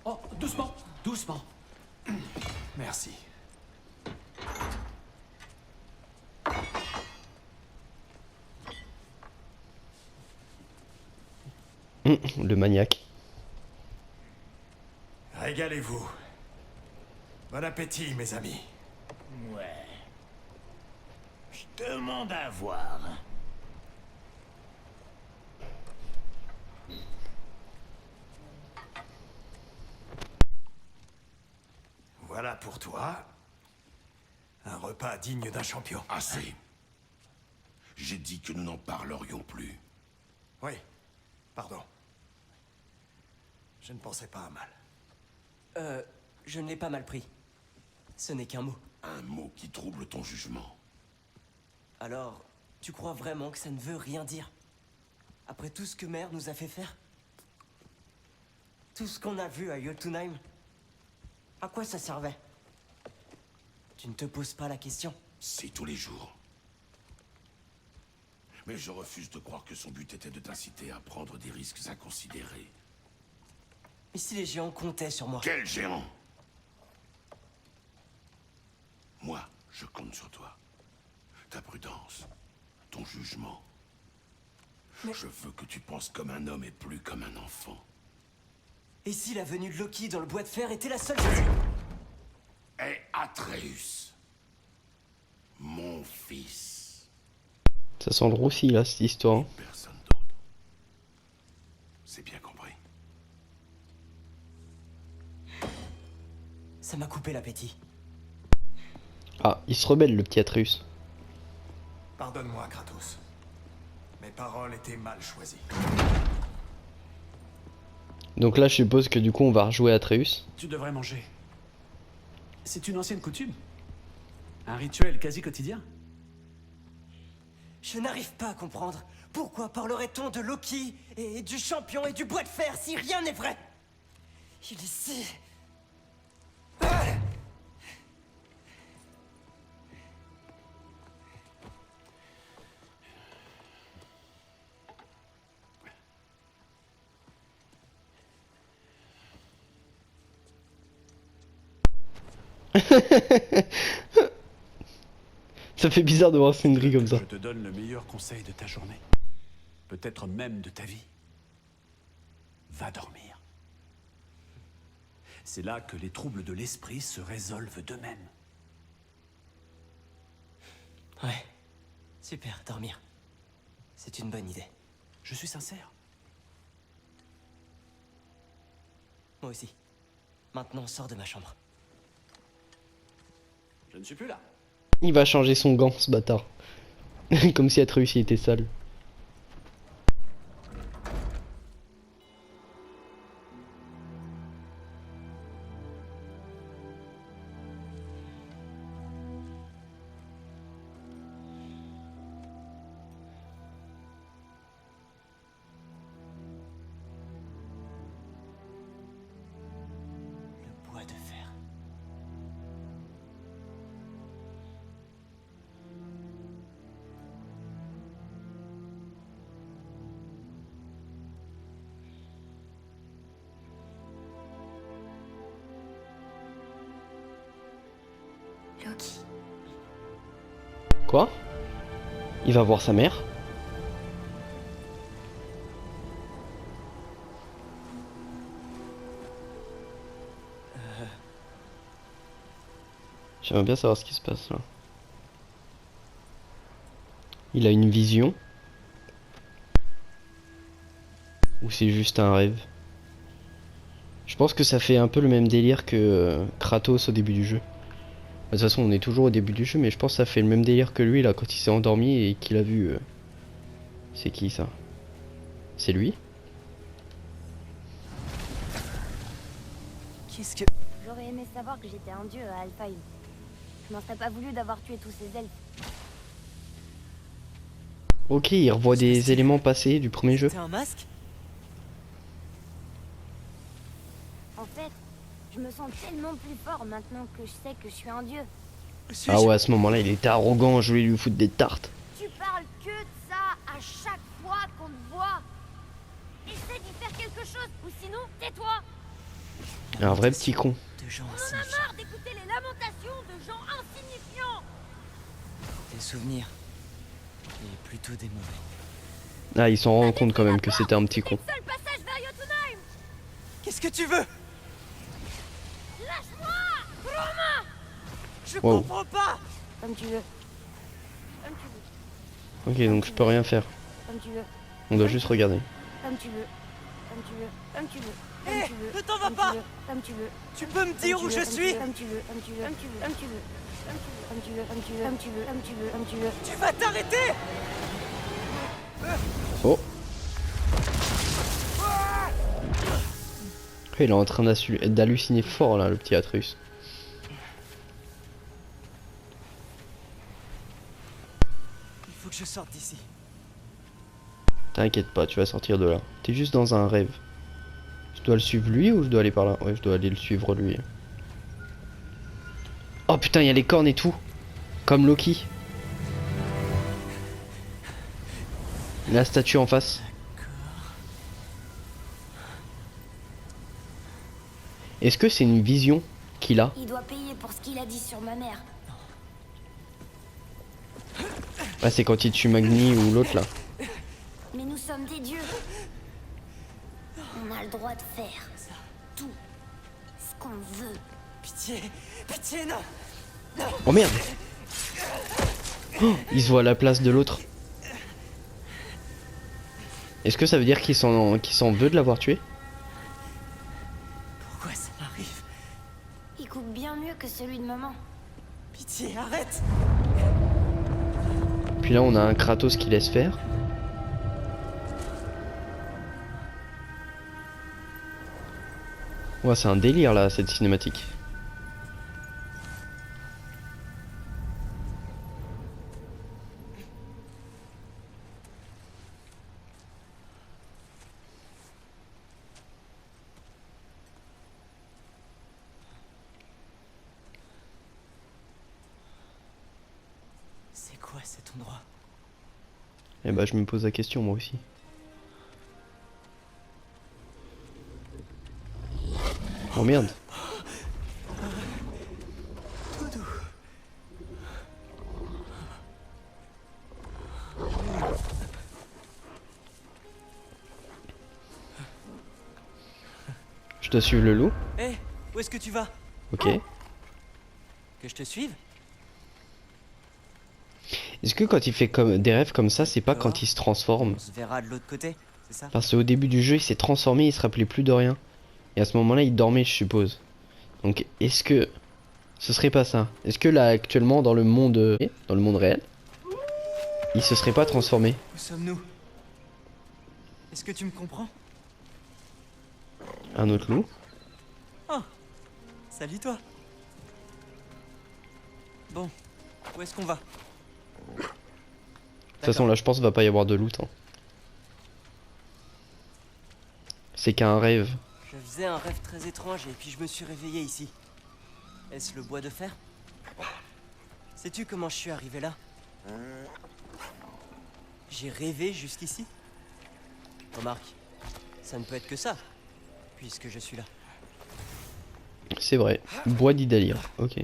Oh, doucement, doucement. Merci. Le maniaque. Régalez-vous. Bon appétit, mes amis. Ouais. Je demande à voir. Voilà pour toi. Un repas digne d'un champion. Assez. J'ai dit que nous n'en parlerions plus. Oui, pardon. Je ne pensais pas à mal. Je ne l'ai pas mal pris. Ce n'est qu'un mot. Un mot qui trouble ton jugement. Alors, tu crois vraiment que ça ne veut rien dire? Après tout ce que Mère nous a fait faire? Tout ce qu'on a vu à Jotunheim? À quoi ça servait? Tu ne te poses pas la question? C'est tous les jours. Mais je refuse de croire que son but était de t'inciter à prendre des risques inconsidérés. Mais si les géants comptaient sur moi? Quel géant! Moi, je compte sur toi. Ta prudence, ton jugement. Mais- Je veux que tu penses comme un homme et plus comme un enfant. Et si la venue de Loki dans le bois de fer était la seule chose? Et Atreus, mon fils, Ça sent le roussi là, cette histoire. Hein. personne d'autre. C'est bien compris. Ça m'a coupé l'appétit. Ah, il se rebelle le petit Atreus. Pardonne-moi, Kratos. Mes paroles étaient mal choisies. Donc là, je suppose que du coup, on va rejouer Atreus. Tu devrais manger. C'est une ancienne coutume. Un rituel quasi quotidien. Je n'arrive pas à comprendre. Pourquoi parlerait-on de Loki et du champion et du bois de fer si rien n'est vrai? Il est si... Ça fait bizarre de voir Sindri comme ça. Je te donne le meilleur conseil de ta journée. Peut-être même de ta vie. Va dormir. C'est là que les troubles de l'esprit se résolvent d'eux-mêmes. Ouais. Super, dormir. C'est une bonne idée. Je suis sincère. Moi aussi. Maintenant, sors de ma chambre. Je ne suis plus là. Il va changer son gant, ce bâtard. Comme si Atreus il était sale. Le bois de fer. Loki. Quoi? Il va voir sa mère? J'aimerais bien savoir ce qui se passe là. Il a une vision? Ou c'est juste un rêve? Je pense que ça fait un peu le même délire que Kratos au début du jeu. De toute façon on est toujours au début du jeu, mais je pense que ça fait le même délire que lui là quand il s'est endormi et qu'il a vu... C'est qui ça? C'est lui? Qu'est-ce que... J'aurais aimé savoir que j'étais un dieu à Alfheim. Je m'en serais pas voulu d'avoir tué tous ces elfes. Ok, il revoit des éléments passés du premier jeu. C'est un masque? En fait, je me sens tellement plus fort maintenant que je sais que je suis un dieu. Ah ouais, à ce moment-là il était arrogant, je voulais lui foutre des tartes. Tu parles que de ça à chaque fois qu'on te voit. Essaie d'y faire quelque chose, ou sinon, tais-toi. Un vrai petit con. De gens On en a insignifiants. marre d'écouter les lamentations de gens insignifiants. Des souvenirs. Et plutôt des mauvais. Ah, il s'en rend compte quand même que c'était un petit con. Seul passage vers Jotunheim. Qu'est-ce que tu veux? Lâche-moi, Romain. Je Wow. comprends pas! Comme tu veux. Comme tu veux. Ok, donc je peux rien faire. Comme tu veux. On doit juste regarder. Comme tu veux. Comme tu veux. Comme tu veux. Hé, Comme tu veux. ne t'en va Comme pas! tu veux. Comme tu veux. Tu peux me dire où je suis? Comme tu veux. Comme tu veux. Comme tu veux. Comme tu veux. Comme tu veux. Comme tu veux. Comme tu veux. Comme tu veux. Comme tu veux. Tu vas t'arrêter! Oh. Il est en train d'halluciner fort là, le petit Atreus. Il faut que je sorte d'ici. T'inquiète pas, tu vas sortir de là. T'es juste dans un rêve. Je dois le suivre lui ou je dois aller par là? Ouais, je dois aller le suivre lui. Oh putain, il y a les cornes et tout. Comme Loki. La statue en face. Est-ce que c'est une vision qu'il a? Il doit payer pour ce qu'il a dit sur ma mère. Ah, c'est quand il tue Magni ou l'autre là. Mais nous sommes des dieux. On a le droit de faire tout ce qu'on veut. Pitié! Pitié, non! Oh merde! Oh, il se voit à la place de l'autre. Est-ce que ça veut dire qu'il s'en veut de l'avoir tué? Pourquoi ça m'arrive? Il coupe bien mieux que celui de maman. Pitié, arrête! Puis là on a un Kratos qui laisse faire. Ouais, c'est un délire là cette cinématique. C'est quoi cet endroit? Et bah je me pose la question moi aussi. Oh merde. Je dois suivre le loup. Hé, où est-ce que tu vas? Ok. Que je te suive? Est-ce que quand il fait comme des rêves comme ça, c'est pas Quoi? quand il se transforme? On se verra de l'autre côté, c'est ça? Parce qu'au début du jeu, il s'est transformé, il se rappelait plus de rien. Et à ce moment-là, il dormait, je suppose. Donc, est-ce que ce serait pas ça? Est-ce que là, actuellement, dans le monde réel, il se serait pas transformé? Où sommes-nous? Est-ce que tu me comprends? Un autre loup? Oh! Salut toi! Bon, où est-ce qu'on va? De toute façon, là, je pense qu'il va pas y avoir de loot. Hein. C'est qu'un rêve. Je faisais un rêve très étrange et puis je me suis réveillé ici. Est-ce le bois de fer? Sais-tu comment je suis arrivé là? J'ai rêvé jusqu'ici? Remarque, ça ne peut être que ça, puisque je suis là. C'est vrai. Bois d'Idalir. Ok.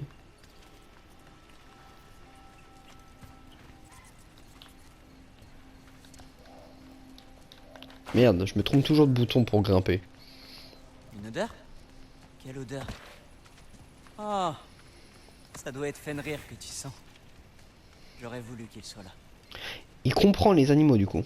Merde, je me trompe toujours de bouton pour grimper. Une odeur? Quelle odeur? Oh, ça doit être Fenrir que tu sens. J'aurais voulu qu'il soit là. Il comprend les animaux du coup.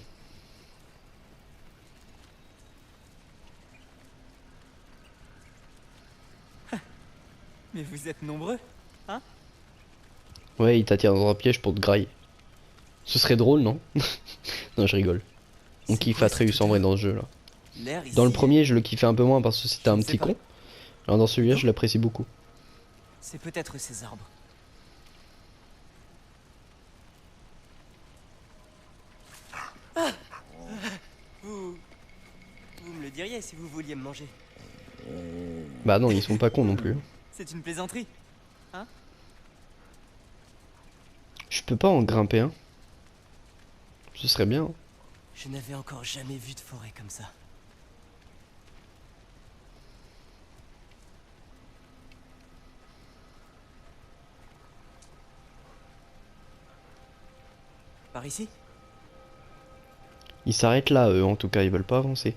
Mais vous êtes nombreux, hein? Ouais, il t'attire dans un piège pour te grailler. Ce serait drôle, non? Non, je rigole. On C'est kiffe quoi Atreus cette en vrai odeur? dans ce jeu là. L'air Dans le ici, premier, je le kiffais un peu moins parce que c'était Je un ne petit sais pas. con. Alors dans celui-là, je l'apprécie beaucoup. c'est peut-être ces arbres. Ah vous me le diriez si vous vouliez me manger. Bah non, ils sont pas cons non plus. C'est une plaisanterie. Je peux pas en grimper un. Ce serait bien. Je n'avais encore jamais vu de forêt comme ça. Par ici? Ils s'arrêtent là, eux, en tout cas, ils veulent pas avancer.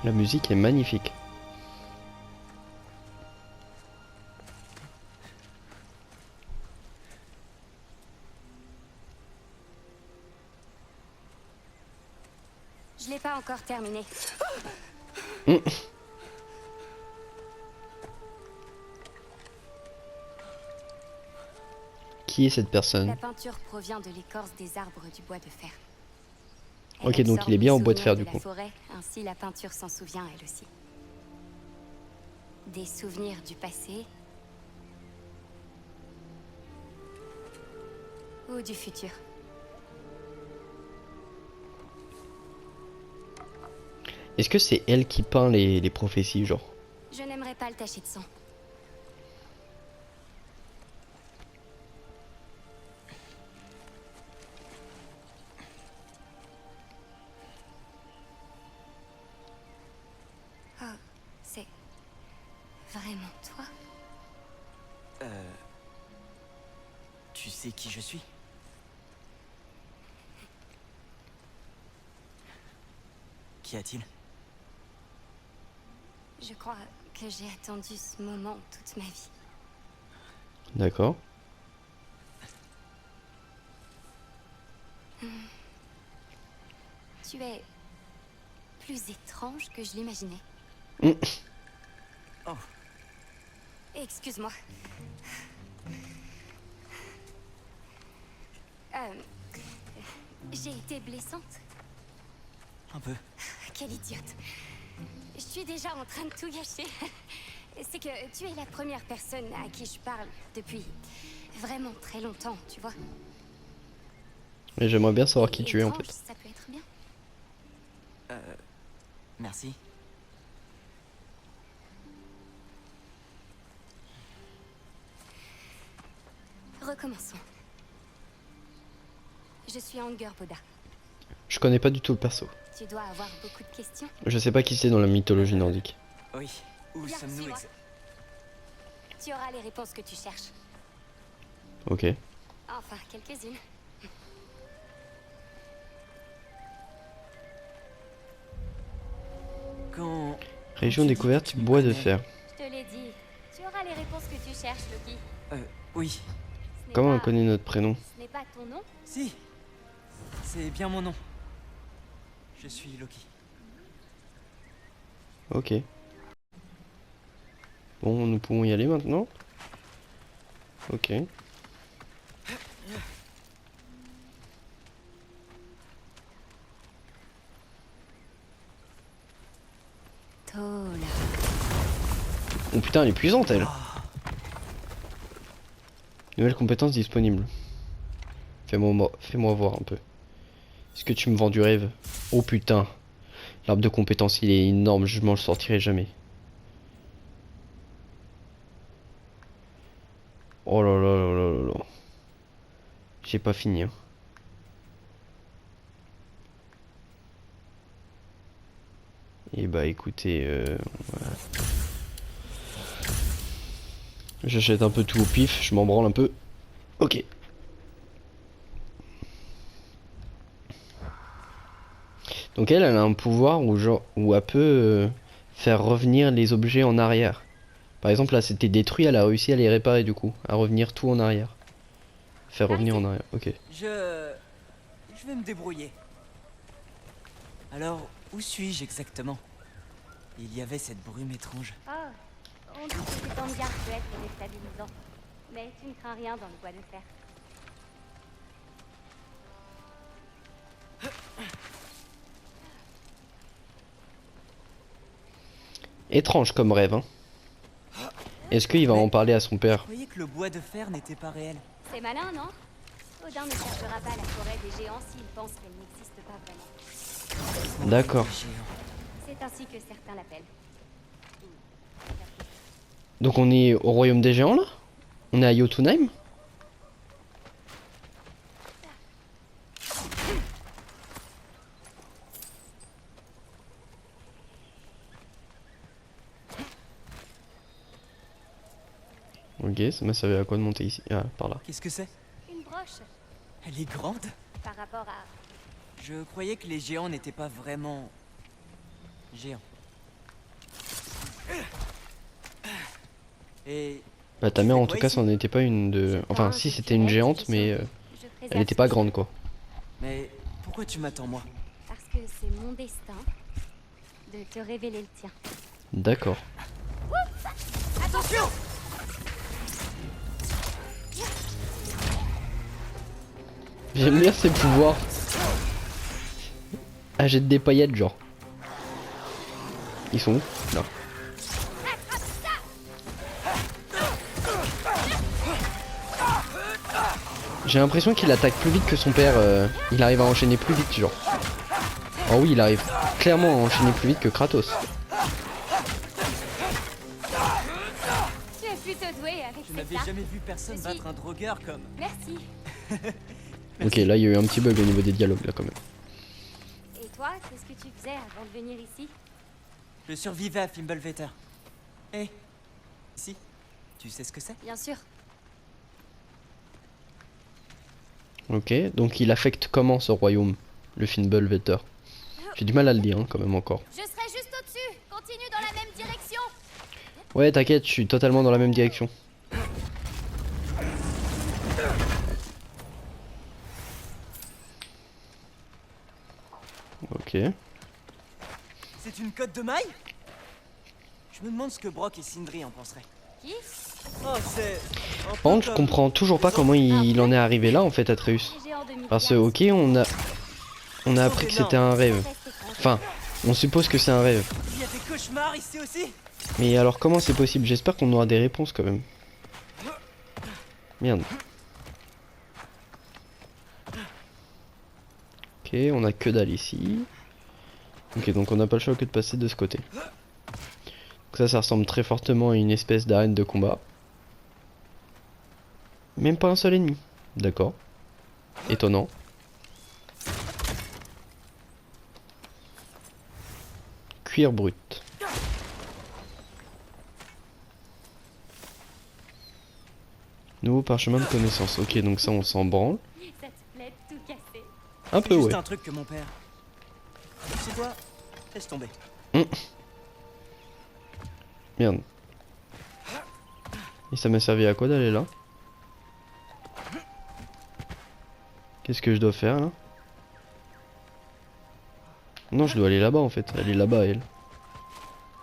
La musique est magnifique. Je l'ai pas encore terminé. Qui est cette personne? La peinture provient de l'écorce des arbres du bois de fer. Ok, donc il est bien en bois de fer, du coup. La forêt, ainsi la peinture s'en souvient elle aussi. Des souvenirs du passé ou du futur. Est-ce que c'est elle qui peint les prophéties, genre? Je n'aimerais pas le tacher de sang. Oh, c'est vraiment toi? Tu sais qui je suis? Qu'y a-t-il? Je crois que j'ai attendu ce moment toute ma vie. D'accord. Tu es plus étrange que je l'imaginais. Oh. Excuse-moi. J'ai été blessante. Un peu. Quelle idiote. Je suis déjà en train de tout gâcher. C'est que tu es la première personne à qui je parle depuis vraiment très longtemps, tu vois. Mais j'aimerais bien savoir qui Et tu es en étrange, fait. Ça peut être bien. Merci. Recommençons. Je suis Anger Boda. Je connais pas du tout le perso. Tu dois avoir beaucoup de questions. Je sais pas qui c'est dans la mythologie nordique. Oui. Où Viens, sommes-nous suis-moi. exact? Tu auras les réponses que tu cherches. Ok. Enfin, quelques-unes. Quand... Région tu dis découverte, que tu me bois de connais, fer. Je te l'ai dit. Tu auras les réponses que tu cherches, Loki. Oui. Ce n'est Comment on pas- connaît notre prénom? Ce n'est pas ton nom? Si. C'est bien mon nom. Je suis Loki. Ok. Bon, nous pouvons y aller maintenant. Ok. Tola. Oh putain, elle est puissante elle. Nouvelle compétence disponible. Fais-moi voir un peu. Est-ce que tu me vends du rêve? Oh putain. L'arbre de compétences il est énorme, je m'en le sortirai jamais. Oh là là là là là là. J'ai pas fini hein. Et Et bah écoutez, voilà. J'achète un peu tout au pif, je m'en branle un peu. Ok. Donc elle a un pouvoir où, genre, où elle peut faire revenir les objets en arrière. Par exemple là c'était détruit, elle a réussi à les réparer du coup, à revenir tout en arrière. Faire revenir en arrière, ok. Je vais me débrouiller. Alors, où suis-je exactement? Il y avait cette brume étrange. Oh, on dit que ces temps de garde peut être déstabilisant. Mais tu ne crains rien dans le bois de fer. Étrange comme rêve, hein. Est-ce qu'il va en parler à son père? Je croyais que le bois de fer n'était pas réel. C'est malin, non? Odin ne cherchera pas la forêt des géants s'il pense qu'elle n'existe pas vraiment. D'accord. C'est ainsi que certains l'appellent. Donc on est au royaume des géants là? On est à Jotunheim? Ok, ça m'a servi à quoi de monter ici? Ah, par là. Qu'est-ce que c'est? Une broche, Elle est grande? par rapport à... Je croyais que les géants n'étaient pas vraiment... géants. Et... Bah ta mère en tout cas ça n'en était pas une de... Enfin si c'était une géante mais elle était pas grande quoi. Mais pourquoi tu m'attends moi? Parce que c'est mon destin de te révéler le tien. D'accord. Attention! J'aime bien ses pouvoirs. Ah jette des paillettes genre. Ils sont où? Là. J'ai l'impression qu'il attaque plus vite que son père. Il arrive à enchaîner plus vite genre. Oh oui il arrive clairement à enchaîner plus vite que Kratos. Tu es plutôt doué avec Je cette n'avais arme. jamais vu personne Ceci. battre un drogueur comme... Merci. Ok là il y a eu un petit bug au niveau des dialogues là quand même. Et toi, qu'est-ce que tu faisais avant de venir ici? Je survivais à Fimbulvetter. Eh, si, tu sais ce que c'est? Bien sûr. Ok donc il affecte comment ce royaume? Le Fimbulvetter. J'ai du mal à le dire hein, quand même encore. Je serai juste au-dessus. Continue dans la même direction. Ouais t'inquiète je suis totalement dans la même direction. Ok. C'est une cotte de maille? Je me demande ce que Brock et Sindri en penseraient. Qui? Oh, c'est... Par contre je comprends toujours pas comment il en est arrivé là en fait Atreus. Les géants de Midgard. Parce que ok on a appris que c'était un rêve. Enfin on suppose que c'est un rêve. Il y a des cauchemars ici aussi? Mais alors comment c'est possible? J'espère qu'on aura des réponses quand même. Merde. Ok on a que dalle ici. Ok donc on n'a pas le choix que de passer de ce côté. Donc ça ressemble très fortement à une espèce d'arène de combat. Même pas un seul ennemi. D'accord. Étonnant. Cuir brut. Nouveau parchemin de connaissance. Ok donc ça on s'en branle. Ça te plaît de tout casser. Un C'est peu juste ouais. un truc que mon père... C'est quoi? Laisse tomber. Merde. Et ça m'a servi à quoi d'aller là? Qu'est-ce que je dois faire là? Non je dois aller là-bas en fait. Elle est là-bas elle.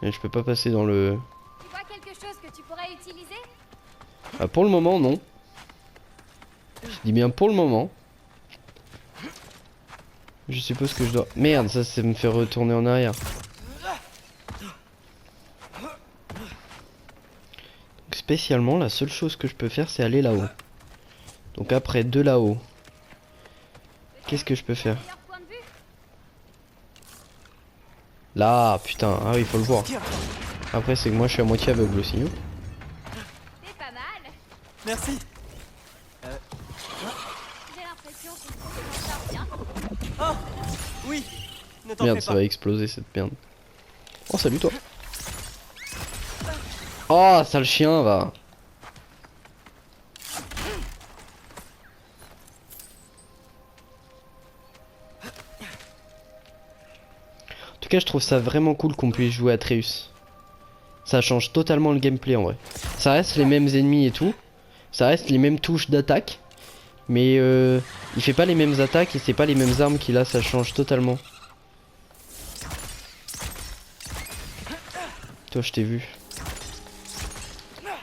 Et je peux pas passer dans le... Tu vois quelque chose que tu pourrais utiliser? Ah pour le moment non. Je dis bien pour le moment. Je suppose que je dois... Merde ça me fait retourner en arrière. Donc, spécialement la seule chose que je peux faire c'est aller là-haut. Donc après de là-haut. Qu'est-ce que je peux faire? Meilleur point de vue? Là putain, ah oui il faut le voir. Après c'est que moi je suis à moitié aveugle aussi. Hein. C'est pas mal. Merci. J'ai l'impression qu'on s'en sort bien. Oh, oui. Ne t'en Merde fais ça pas. va exploser cette merde. Oh salut toi. Oh sale chien va. En tout cas je trouve ça vraiment cool qu'on puisse jouer Atreus. Ça change totalement le gameplay en vrai. Ça reste les mêmes ennemis et tout. Ça reste les mêmes touches d'attaque. Mais il fait pas les mêmes attaques et c'est pas les mêmes armes qu'il a, ça change totalement. Toi je t'ai vu. Comment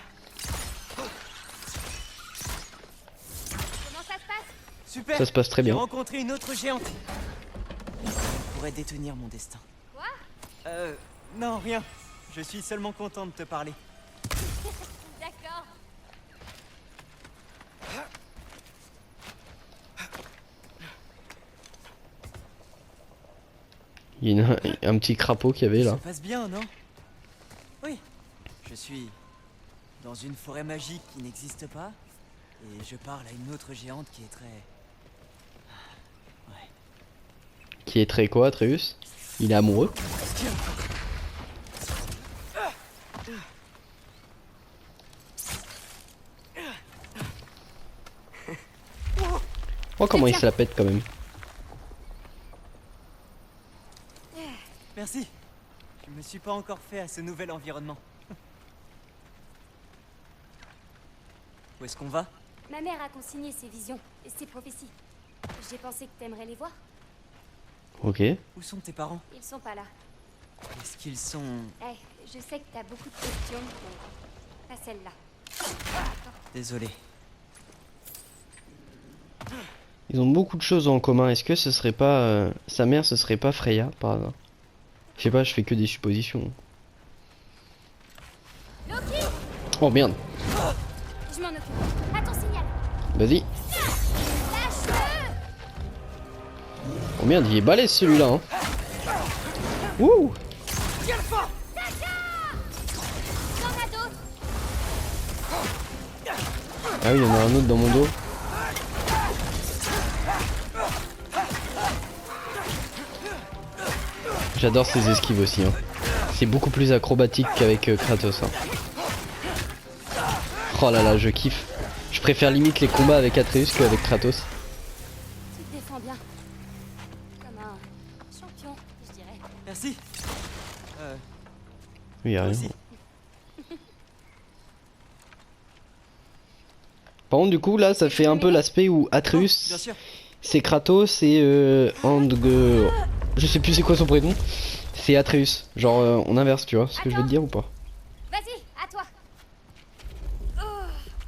ça se passe? Super. Ça se passe très J'ai bien. rencontré une autre géante. Je pourrais détenir mon destin. Quoi? Non, rien. Je suis seulement content de te parler. D'accord. Il y a un petit crapaud qu'il y avait Ça là. passe bien, non? Oui. Je suis dans une forêt magique qui n'existe pas. Et je parle à une autre géante qui est très... Ouais. Qui est très quoi Atreus? Il est amoureux. Oh comment il se la pète quand même. Merci. Je me suis pas encore fait à ce nouvel environnement. Où est-ce qu'on va? Ma mère a consigné ses visions et ses prophéties. J'ai pensé que t'aimerais les voir. Ok. Où sont tes parents? Ils sont pas là. Est-ce qu'ils sont... Eh, je sais que t'as beaucoup de questions, donc pas celle-là. Désolé. Ils ont beaucoup de choses en commun. Est-ce que ce serait pas... sa mère ce serait pas Freya par hasard? Je sais pas, je fais que des suppositions. Loki! Oh merde. Je m'en occupe. À ton signal. Vas-y. Lâche-le! Oh merde, il est balèze celui-là. Hein. Wouh! T'en as d'autres! Ah oui, il y en a un autre dans mon dos. J'adore ces esquives aussi. Hein. C'est beaucoup plus acrobatique qu'avec Kratos. Hein. Oh là là, je kiffe. Je préfère limite les combats avec Atreus qu'avec Kratos. Tu te défends bien. Comme un champion, je dirais. Merci. Oui, y a Toi rien. aussi. Par contre, du coup, là, ça fait un peu l'aspect où Bien Atreus, sûr. c'est Kratos et je sais plus c'est quoi son prénom. C'est Atreus. Genre, on inverse, tu vois ce que je veux te dire ou pas? Vas-y, à toi.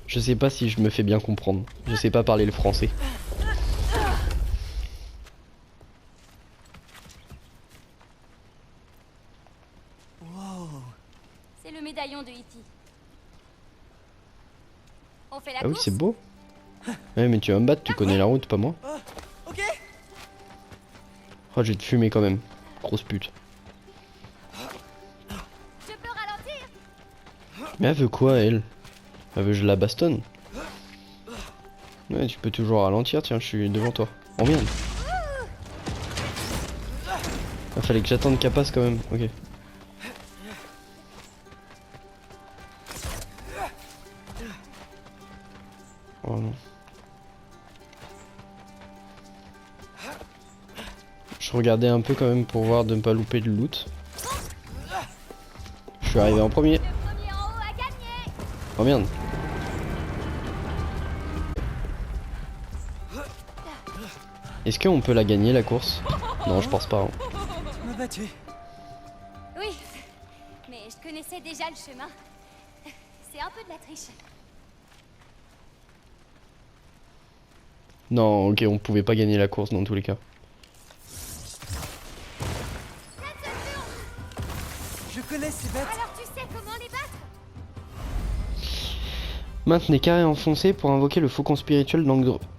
Je sais pas si je me fais bien comprendre. Je sais pas parler le français. Wow. C'est le médaillon de E.T. On fait la Ah oui, course? c'est beau. Ouais, mais tu vas me battre, tu connais la route, pas moi. Ok. Oh, je vais te fumer quand même. Grosse pute. Je peux ralentir? Mais elle veut quoi, elle? Elle veut que je la bastonne. Ouais, tu peux toujours ralentir, tiens, je suis devant toi. Oh merde. Ah, fallait que j'attende qu'elle passe quand même, ok. Oh non. Je regardais un peu quand même pour voir de ne pas louper de loot. Je suis arrivé en premier. Le premier en haut a gagné! Oh merde. Est-ce qu'on peut la gagner la course? Non, je pense pas. Hein. Tu m'as battu. Oui, mais je connaissais déjà le chemin. C'est un peu de la triche. Non, ok, on pouvait pas gagner la course dans tous les cas. Je connais ces bêtes. Alors tu sais comment les battre? Maintenez carré enfoncé pour invoquer le faucon spirituel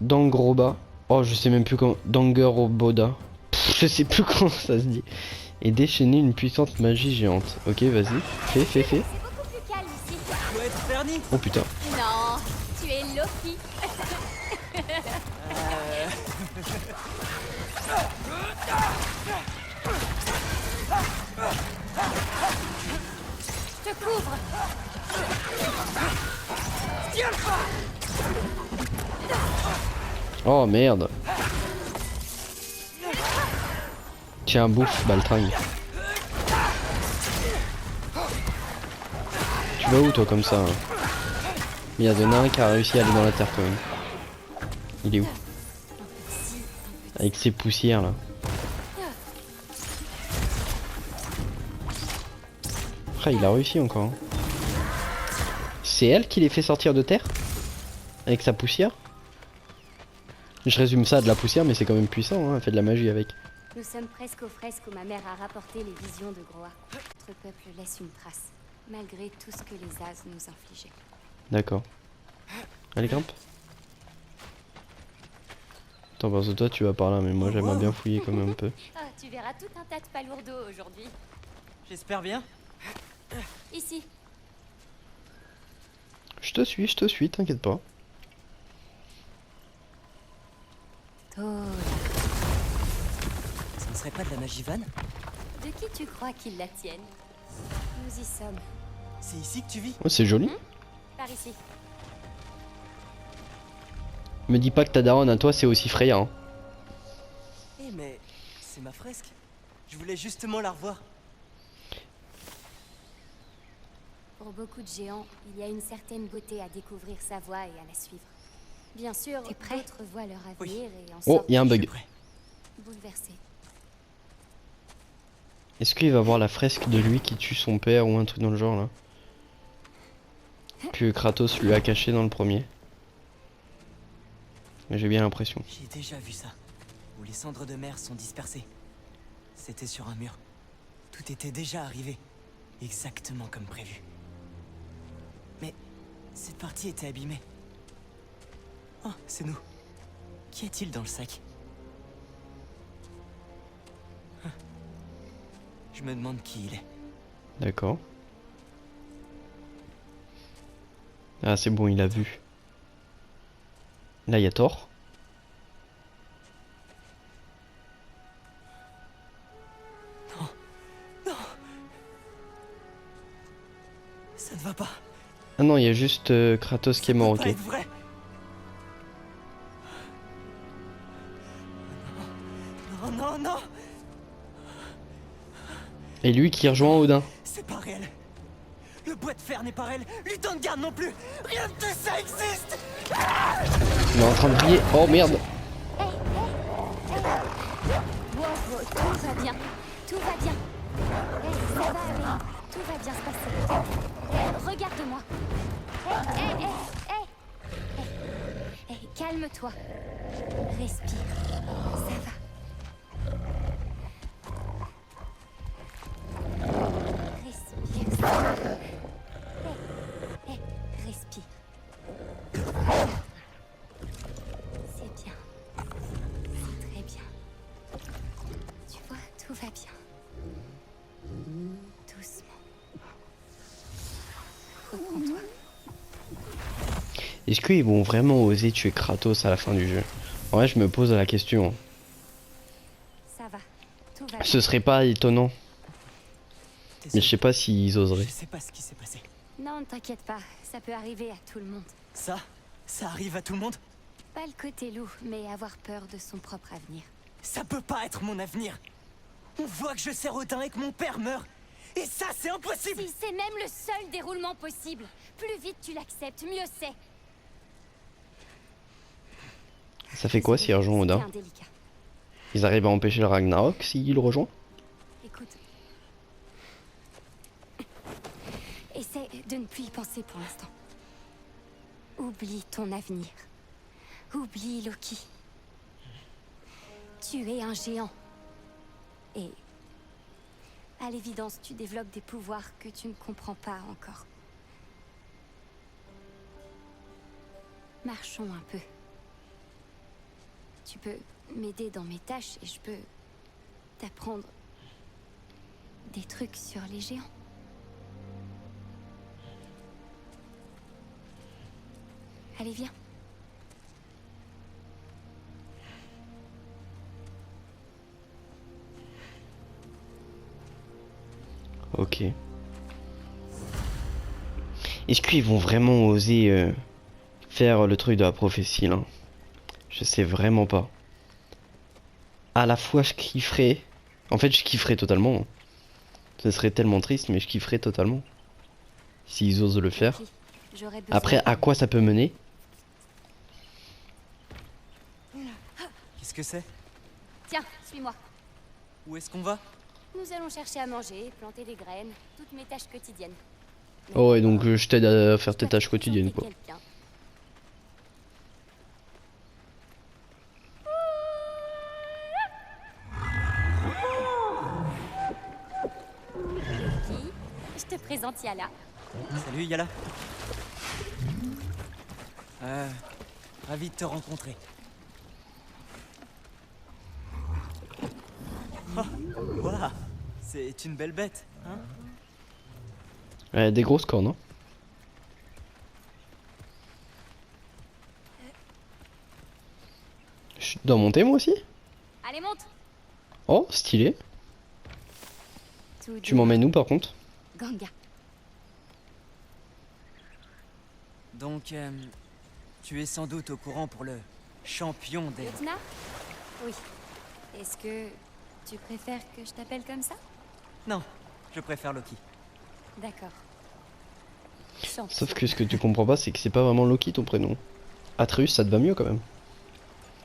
d'Angroba. Oh, je sais même plus comment. D'Angeroboda. Je sais plus comment ça se dit. Et déchaîner une puissante magie géante. Ok, vas-y. Fais. C'est beaucoup plus calme ici. Tu dois être Bernie. Oh putain. Non, tu es Loki. te couvre. Oh merde. Tiens, bouffe, baltringue. Tu vas où toi comme ça hein? Il y en a un qui a réussi à aller dans la terre quand même. Il est où? Avec ses poussières là. Ah, il a réussi encore. Hein. C'est elle qui les fait sortir de terre? Avec sa poussière? Je résume ça à de la poussière, mais c'est quand même puissant, hein. Elle fait de la magie avec. Nous sommes presque aux fresques où ma mère a rapporté les visions de Groa. Notre peuple laisse une trace, malgré tout ce que les As nous infligeaient. D'accord. Allez, grimpe. Attends, parce que toi tu vas par là, mais moi j'aimerais bien fouiller quand même un peu. Ah, tu verras tout un tas de palourdeaux aujourd'hui. J'espère bien. Ici. Je te suis, t'inquiète pas. Ça ne serait pas de la magie vanne? De qui tu crois qu'ils la tiennent? Nous y sommes. C'est ici que tu vis? Oh, c'est joli. Par ici. Me dis pas que ta daronne à toi c'est aussi Freya. Hein. Eh mais c'est ma fresque. Je voulais justement la revoir. Pour beaucoup de géants, il y a une certaine beauté à découvrir sa voie et à la suivre. Bien sûr, d'autres voient leur avenir et en Oh, sortent il y a un bug. bouleversés. Est-ce qu'il va voir la fresque de lui qui tue son père ou un truc dans le genre là? Que Kratos lui a caché dans le premier. J'ai bien l'impression. J'ai déjà vu ça. Où les cendres de mer sont dispersées. C'était sur un mur. Tout était déjà arrivé. Exactement comme prévu. Mais cette partie était abîmée. Oh, c'est nous. Qu'y a-t-il dans le sac? Je me demande qui il est. D'accord. Ah c'est bon, il a vu. Là il y a Thor. Ça ne va pas. Ah non, il y a juste Kratos qui est mort, ok. Ça peut pas être vrai. Non, non, non. Et lui qui rejoint Odin. C'est pas réel. Le bois de fer n'est pas réel. Ludengarde non plus. Rien de tout ça existe. Il est en train de briller. Oh merde. Wow, tout va bien. Tout va bien. Ça va aller. Tout va bien se passer. Regarde-moi. Calme-toi. Respire. Ça va. Respire. Ça va. Respire. C'est bien. C'est très bien. Tu vois, tout va bien. Doucement. Reprends-toi. Est-ce qu'ils vont vraiment oser tuer Kratos à la fin du jeu? En vrai, je me pose la question. Ça va. Tout va bien. Ce serait pas étonnant. Mais je sais pas s'ils oseraient. Je sais pas ce qui s'est passé. Non, ne t'inquiète pas. Ça peut arriver à tout le monde. Ça arrive à tout le monde? Pas le côté loup, mais avoir peur de son propre avenir. Ça peut pas être mon avenir. On voit que je sers Odin et que mon père meurt. Et ça, c'est impossible. Si c'est même le seul déroulement possible, plus vite tu l'acceptes, mieux c'est. Ça fait quoi s'il rejoint C'est Odin? bien délicat. Ils arrivent à empêcher le Ragnarok s'il le rejoint? Écoute. Essaie de ne plus y penser pour l'instant. Oublie ton avenir. Oublie Loki. Tu es un géant. Et à l'évidence, tu développes des pouvoirs que tu ne comprends pas encore. Marchons un peu. Tu peux m'aider dans mes tâches et je peux t'apprendre des trucs sur les géants. Allez, viens. Ok. Est-ce qu'ils vont vraiment oser faire le truc de la prophétie là? Je sais vraiment pas. À la fois je kifferais. En fait je kifferais totalement. Ce serait tellement triste mais je kifferais totalement. S'ils osent le faire. J'aurais besoin Après à quoi ça peut mener? Qu'est-ce que c'est? Tiens, suis-moi. Où est-ce qu'on va? Nous allons chercher à manger, planter des graines, toutes mes tâches quotidiennes. Oh ouais donc je t'aide à faire tes Je dois tâches quotidiennes quoi. présenter quelqu'un. Qui? Je te présente Yala. Salut Yala. Ravi de te rencontrer. Oh, waouh, c'est une belle bête, hein? Des grosses cornes hein. Je dois monter moi aussi? Allez, monte. Oh stylé. Tout Tu m'emmènes où par contre? Ganga. Donc, tu es sans doute au courant pour le champion des... Yotna? Oui. Est-ce que tu préfères que je t'appelle comme ça? Non, je préfère Loki. D'accord. Sauf que ce que tu comprends pas c'est que c'est pas vraiment Loki ton prénom. Atreus ça te va mieux quand même.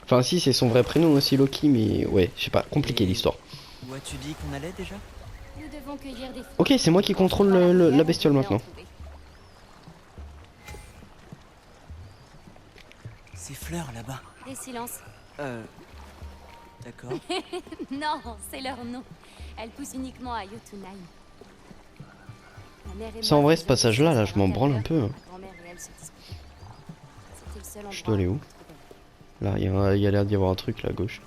Enfin si c'est son vrai prénom aussi Loki mais ouais je sais pas compliqué l'histoire. Où as-tu dit qu'on allait déjà? Nous devons cueillir des fruits. Ok c'est moi qui contrôle la bestiole maintenant. Ces fleurs là-bas. Des silences. D'accord. Non, c'est leur nom. Elles poussent uniquement à Jotunheim. Ma mère et Ça moi en vrai ce faisions passage là des je m'en branle un peu. Ma grand-mère et elle se disputaient. C'était le seul Je endroit dois aller où où? on trouvait. Là il y a l'air d'y avoir un truc là à gauche.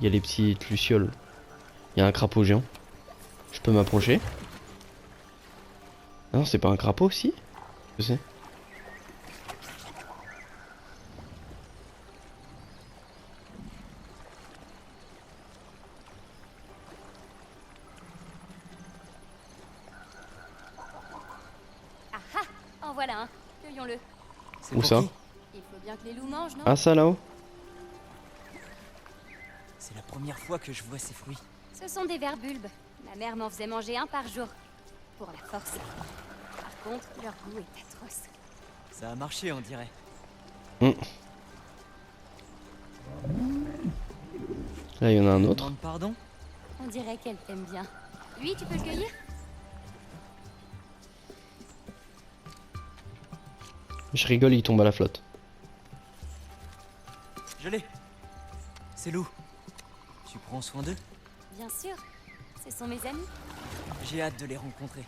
Il y a les petites lucioles. Il y a un crapaud géant. Je peux m'approcher? Ah non c'est pas un crapaud si? Je sais. Ah ah, en voilà un. Cueillons-le. C'est Où pour ça? qui? Il faut bien que les loups mangent, non? Ah ça là-haut? C'est la première fois que je vois ces fruits. Ce sont des verbulbes. Ma mère m'en faisait manger un par jour. Pour la force. Par contre, leur goût est atroce. Ça a marché, on dirait. Là il y en a un autre. Demande pardon? On dirait qu'elle t'aime bien. Lui, tu peux le cueillir? Je rigole il tombe à la flotte. Je l'ai. C'est Lou. Tu prends soin d'eux? Bien sûr. Ce sont mes amis. J'ai hâte de les rencontrer.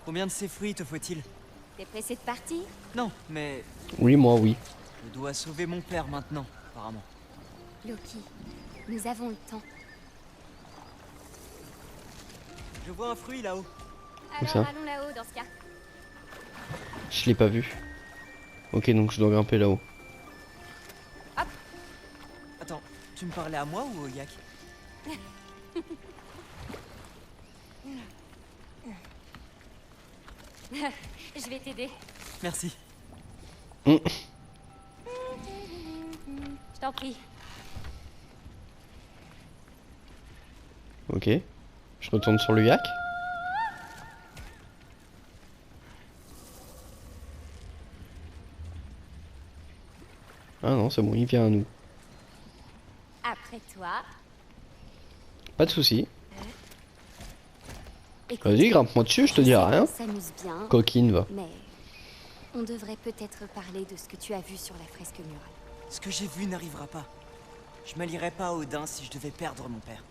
Combien de ces fruits te faut-il? T'es pressé de partir? Non, mais Oui moi oui. je dois sauver mon père maintenant, apparemment. Loki, nous avons le temps. Je vois un fruit là-haut. Alors ça allons là-haut dans ce cas. Je l'ai pas vu. Ok donc je dois grimper là-haut. Attends, tu me parlais à moi ou au yak? Je vais t'aider. Merci. Je t'en prie. Ok. Je retourne sur le yak. Ah non c'est bon il vient à nous. Après toi. Pas de soucis. Écoute, Vas-y grimpe-moi dessus je te je dirai sais rien. qu'on s'amuse bien, Coquine va. mais on devrait peut-être parler de ce que tu as vu sur la fresque murale. Ce que j'ai vu n'arrivera pas. Je m'allierai pas à Odin si je devais perdre mon père.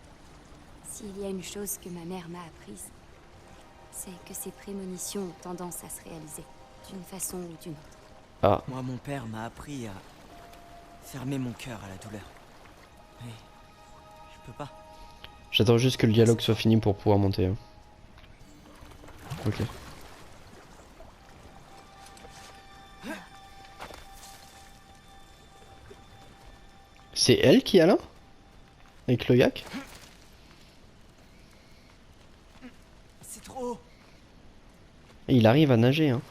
S'il y a une chose que ma mère m'a apprise, c'est que ses prémonitions ont tendance à se réaliser, d'une façon ou d'une autre. Ah Moi, mon père m'a appris à fermer mon cœur à la douleur. Mais je peux pas. j'attends juste que le dialogue soit fini pour pouvoir monter. Hein. Ok. C'est elle qui est là? Avec le yak? trop haut. Et il arrive à nager, hein.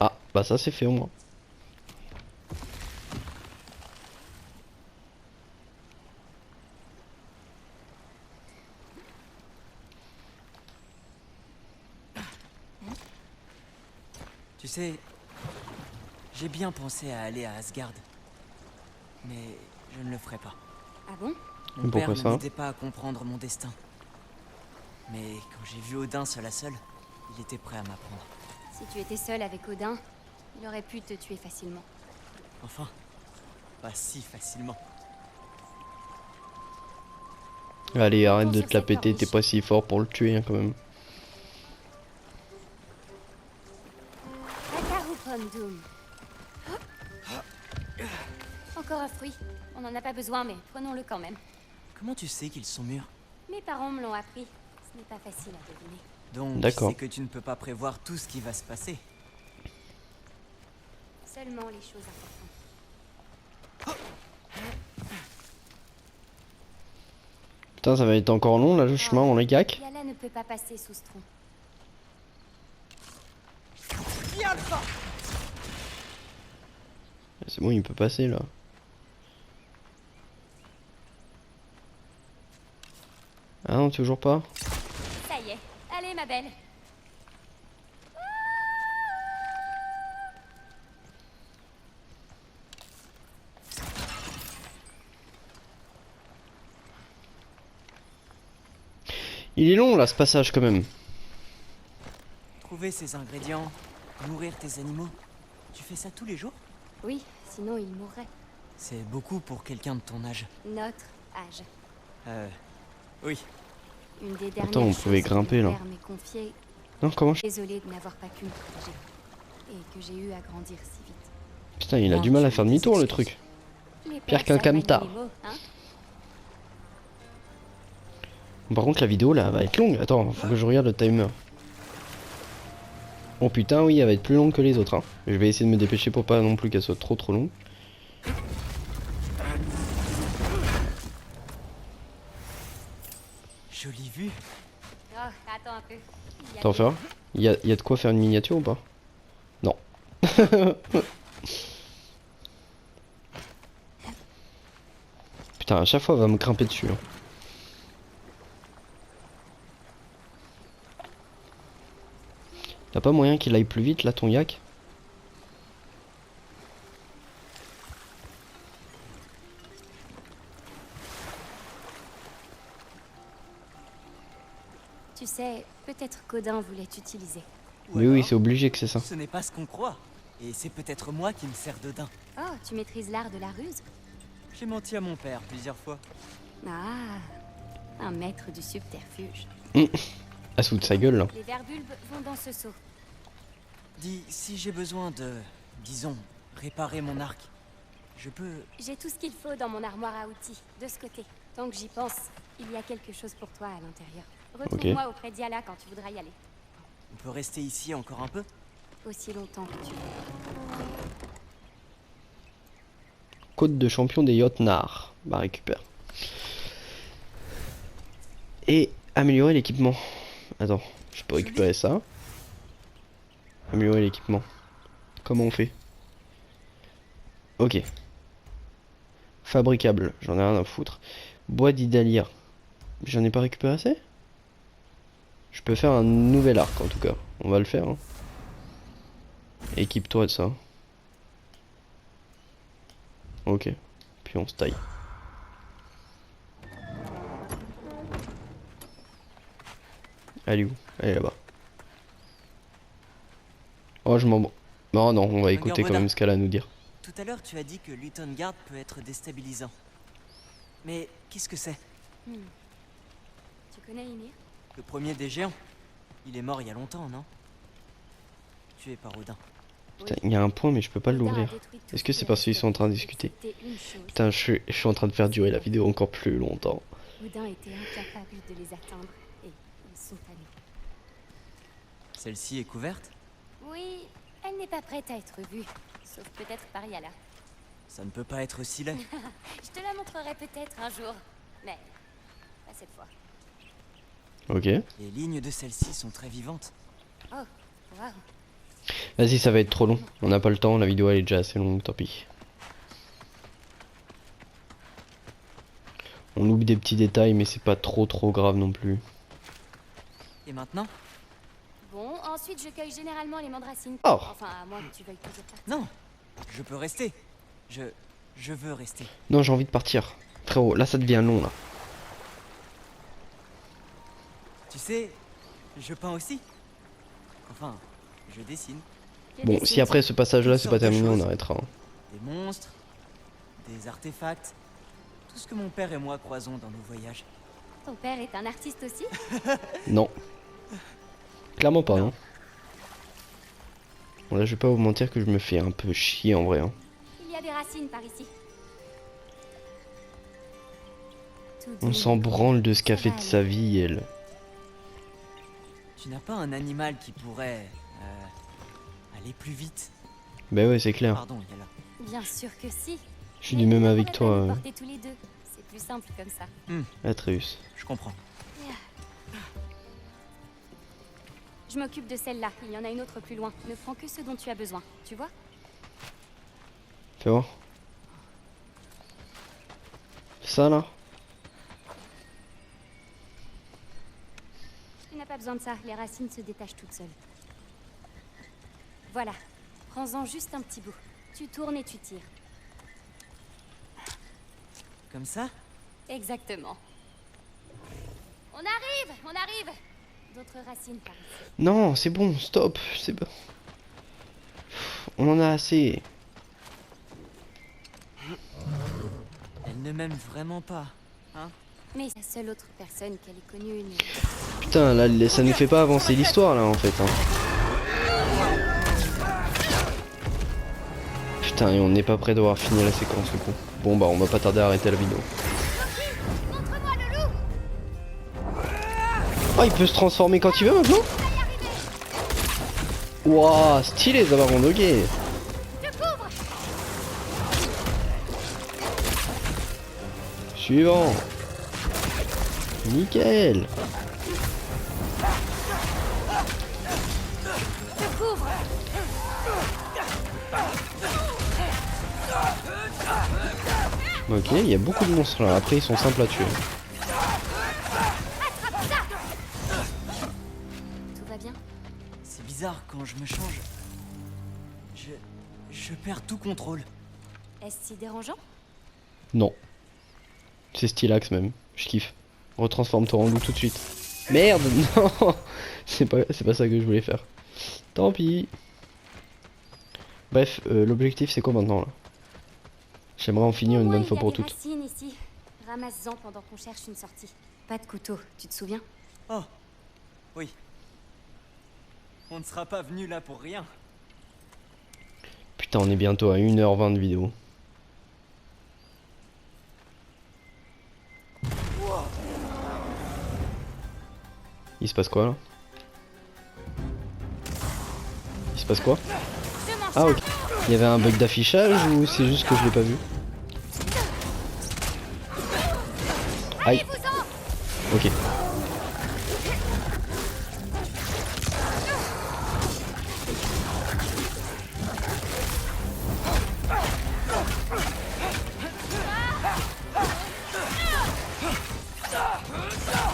Ah, bah ça c'est fait au moins. Tu sais, j'ai bien pensé à aller à Asgard. Mais je ne le ferai pas. Ah bon? Mon Pourquoi père ne ça? m'aidait pas à comprendre mon destin. Mais quand j'ai vu Odin seul à seul, il était prêt à m'apprendre. Si tu étais seul avec Odin, il aurait pu te tuer facilement. Enfin, pas si facilement. Allez, arrête Retourne de sur te la cette péter, corniche. t'es pas si fort pour le tuer hein, quand même. Atarupon Doom. Encore un fruit. On n'en a pas besoin, mais prenons-le quand même. Comment tu sais qu'ils sont mûrs? Mes parents me l'ont appris. Ce n'est pas facile à deviner. Donc, D'accord. c'est que tu ne peux pas prévoir tout ce qui va se passer. Seulement les choses importantes. Putain, ça va être encore long là le chemin, on les gac. Yala ne peut pas passer sous ce tronc. C'est bon, il peut passer là. Ah non, toujours pas. Ça y est. Allez, ma belle. Il est long là ce passage quand même. Trouver ces ingrédients, nourrir tes animaux, tu fais ça tous les jours? Oui, sinon il mourrait. C'est beaucoup pour quelqu'un de ton âge. Notre âge. Oui. Une des dernières Attends, on pouvait choses que grimper, mon là. père m'ait confiée. Non, comment je... Désolée de n'avoir pas pu me protéger. Et que j'ai eu à grandir si vite. Putain, il a Non, du mal à tu faire as des demi-tour le excuses. truc. Les Pire pères qu'un savent camtar. manier les mots, hein. Par contre, la vidéo là va être longue. Attends, faut que je regarde le timer. Oh putain, oui, elle va être plus longue que les autres. Hein. Je vais essayer de me dépêcher pour pas non plus qu'elle soit trop longue. Jolie vue. Oh, attends un peu. Il y a Attends, des- faire. Il y a de quoi faire une miniature ou pas? Non. Putain, à chaque fois, elle va me grimper dessus. Hein. Y'a pas moyen qu'il aille plus vite là, ton yak? Tu sais, peut-être qu'Odin voulait t'utiliser. Ou Mais oui, alors, c'est obligé que c'est ça. ce n'est pas ce qu'on croit. Et c'est peut-être moi qui me sers d'Odin. Oh, tu maîtrises l'art de la ruse? J'ai menti à mon père plusieurs fois. Ah, un maître du subterfuge. Elle se fout de sa gueule là. Les verbulbes vont dans ce seau. Dis, si j'ai besoin de, disons, réparer mon arc, je peux... J'ai tout ce qu'il faut dans mon armoire à outils, de ce côté. Tant que j'y pense, il y a quelque chose pour toi à l'intérieur. Retrouve-moi auprès d'Yala quand tu voudras y aller. On peut rester ici encore un peu? Aussi longtemps que tu veux. Côte de champion des Jotnar. Bah récupère. Et améliorer l'équipement. Attends, je peux récupérer ça. Améliorer l'équipement. Comment on fait? Ok. Fabricable, j'en ai rien à foutre. Bois d'Idalia. J'en ai pas récupéré assez? Je peux faire un nouvel arc en tout cas. On va le faire. Hein. Équipe-toi de ça. Ok. Puis on se taille. Elle est où? Elle est là-bas. Oh, je m'en... Non, non, on va écouter quand même ce qu'elle a à nous dire. Tout à l'heure, tu as dit que Lutengard peut être déstabilisant. Mais qu'est-ce que c'est? Tu connais Ymir? Le premier des géants. Il est mort il y a longtemps, non? Tué par Odin. Putain, il y a un point mais je peux pas Odin a l'ouvrir. détruit tout Est-ce ce que qui c'est parce qu'ils restait. sont en train de discuter? C'était une chose. Putain, je suis en train de faire durer la vidéo encore plus longtemps. Odin était incapable de les atteindre et ils sont à nous. Celle-ci est couverte? Oui, elle n'est pas prête à être vue, sauf peut-être par Yala. Ça ne peut pas être aussi laid. Je te la montrerai peut-être un jour, mais pas cette fois. Ok. Les lignes de celle-ci sont très vivantes. Oh, waouh. Vas-y, ça va être trop long. On n'a pas le temps, la vidéo elle est déjà assez longue, tant pis. On loupe des petits détails, mais c'est pas trop grave non plus. Et maintenant? Bon, ensuite je cueille généralement les mandracines. Oh. Enfin, à moins que tu veuilles toujours partir. Non, je peux rester. Je veux rester. Non, j'ai envie de partir. Frérot, là ça devient long là. Tu sais, je peins aussi. Enfin, je dessine. Je Bon, dessine. si après ce passage là c'est pas Sorte de terminé, on choses. arrêtera. Hein. Des monstres, des artefacts. Tout ce que mon père et moi croisons dans nos voyages. Ton père est un artiste aussi? Non. Clairement pas, non. Bon, là je vais pas vous mentir que je me fais un peu chier en vrai. Hein. Il y a des racines par ici. Tout On dit, s'en branle de ce qu'a ça fait va de aller. sa vie, elle. Tu n'as pas un animal qui pourrait aller plus vite? Bah ouais, c'est clair. Pardon, Yala. Bien sûr que si. Je suis du même Mais avec on va toi, nous porter tous les deux. C'est plus simple comme ça. Atreus. Je comprends. Je m'occupe de celle-là. Il y en a une autre plus loin. Ne prends que ce dont tu as besoin. Tu vois? Fais voir. Ça là. Tu n'as pas besoin de ça. Les racines se détachent toutes seules. Voilà. Prends-en juste un petit bout. Tu tournes et tu tires. Comme ça? Exactement. On arrive! On arrive! D'autres racines par ici. Non, c'est bon, stop. C'est bon. On en a assez. Elle ne m'aime vraiment pas, hein? Mais la seule autre personne qu'elle ait connue une... Putain, là, ça nous fait pas avancer l'histoire là en fait. Hein. Putain, et on n'est pas près d'avoir fini la séquence du coup. Bon bah, on va pas tarder à arrêter la vidéo. Montre-moi le loup! Oh, il peut se transformer quand il veut maintenant? Wouah, stylé ça va rendre ok. Je couvre! Suivant. Nickel. Je couvre! Ok, il y a beaucoup de monstres là. Après, ils sont simples à tuer. Tout va bien? C'est bizarre, quand je me change, je perds tout contrôle. Est-ce si dérangeant? Non. C'est stylax même. Je kiffe. Retransforme-toi en loup tout de suite. Merde, non. C'est pas ça que je voulais faire. Tant pis. Bref, l'objectif c'est quoi maintenant là? J'aimerais en finir une bonne fois pour toutes. Il y a des racines ici. Ramasse-en pendant qu'on cherche une sortie. Pas de couteau, tu te souviens? Oh, oui. On ne sera pas venu là pour rien. Putain, on est bientôt à 1h20 de vidéo. Il se passe quoi là? Il se passe quoi? Ah ok. Il y avait un bug d'affichage ou c'est juste que je l'ai pas vu? Aïe. Ok.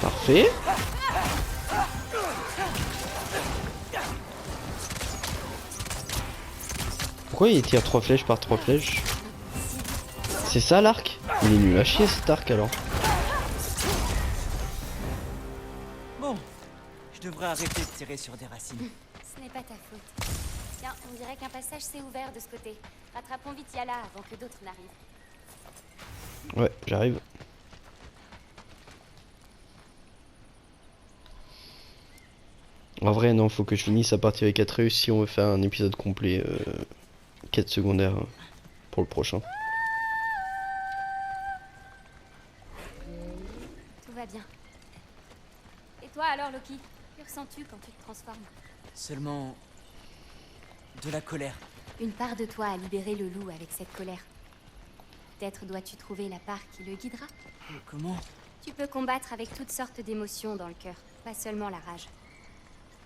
Parfait. Pourquoi il tire 3 flèches par 3 flèches? C'est ça l'arc? Il est nul à chier cet arc alors. Bon, je devrais arrêter de tirer sur des racines. Ce n'est pas ta faute. Tiens, on dirait qu'un passage s'est ouvert de ce côté. Rattrapons vite Yala avant que d'autres n'arrivent. Ouais, j'arrive. En vrai, non, faut que je finisse à partir avec Atreus si on veut faire un épisode complet. Quête secondaire pour le prochain. Tout va bien. Et toi alors, Loki? Que ressens-tu quand tu te transformes? Seulement de la colère. Une part de toi a libéré le loup avec cette colère. Peut-être dois-tu trouver la part qui le guidera. Comment? Tu peux combattre avec toutes sortes d'émotions dans le cœur, pas seulement la rage.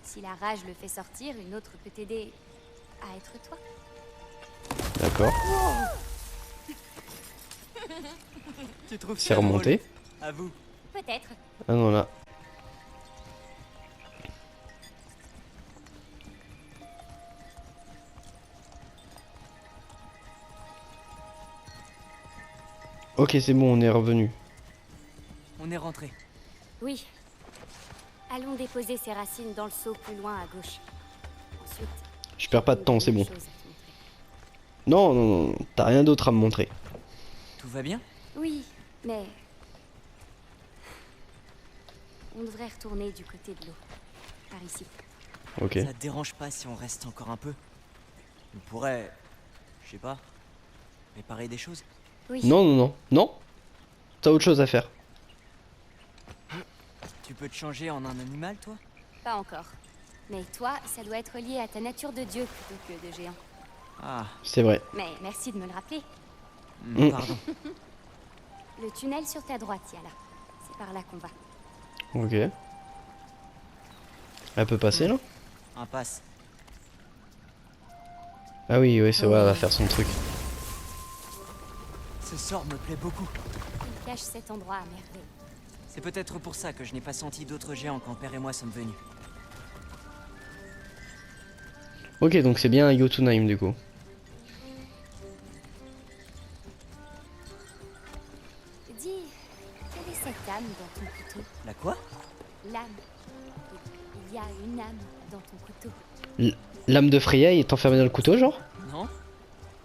Si la rage le fait sortir, une autre peut t'aider à être toi. D'accord. Tu trouves C'est ça drôle? remonté. À vous. Peut-être. Ah non, là. Ok, c'est bon, on est revenu. On est rentré. Oui. Allons déposer ces racines dans le seau plus loin à gauche. Ensuite, Je perds pas de temps, c'est bon. chose à te montrer. Non, non, non, t'as rien d'autre à me montrer. Tout va bien? Oui, mais... on devrait retourner du côté de l'eau. Par ici. Ok. Ça te dérange pas si on reste encore un peu? On pourrait... je sais pas... réparer des choses? Oui. Non, non, non, non. T'as autre chose à faire. Tu peux te changer en un animal, toi? Pas encore. Mais toi, ça doit être lié à ta nature de dieu plutôt que de géant. Ah, C'est vrai. Mais merci de me le rappeler. pardon. Le tunnel sur ta droite, Yala. C'est par là qu'on va. Ok. Elle peut passer là? Impasse. Ah oui, oui, c'est vrai, elle va faire son truc. Ce sort me plaît beaucoup. Il cache cet endroit à merveille. C'est peut-être pour ça que je n'ai pas senti d'autres géants quand Père et moi sommes venus. Ok, donc c'est bien Jotunheim du coup. Dis, quelle est cette âme dans ton couteau? La quoi? L'âme. Il y a une âme dans ton couteau. L'âme de Freya est enfermée dans le couteau, genre? Non?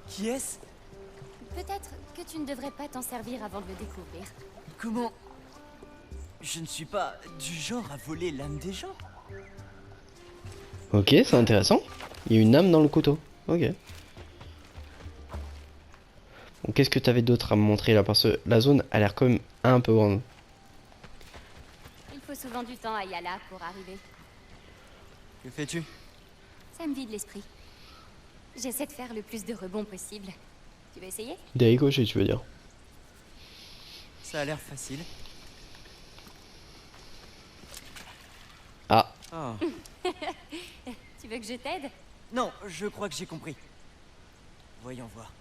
Qui est-ce? Peut-être que tu ne devrais pas t'en servir avant de le découvrir. Comment? Je ne suis pas du genre à voler l'âme des gens. Ok, c'est intéressant. Il y a une âme dans le couteau. Ok. Bon, qu'est-ce que t'avais d'autre à me montrer là? Parce que la zone a l'air quand même un peu grande. Il faut souvent du temps à Yala pour arriver. Que fais-tu? Ça me vide l'esprit. J'essaie de faire le plus de rebonds possible. Tu veux essayer? Des ricochets, tu veux dire? Ça a l'air facile. Ah, Ah. Tu veux que je t'aide? Non, je crois que j'ai compris. Voyons voir.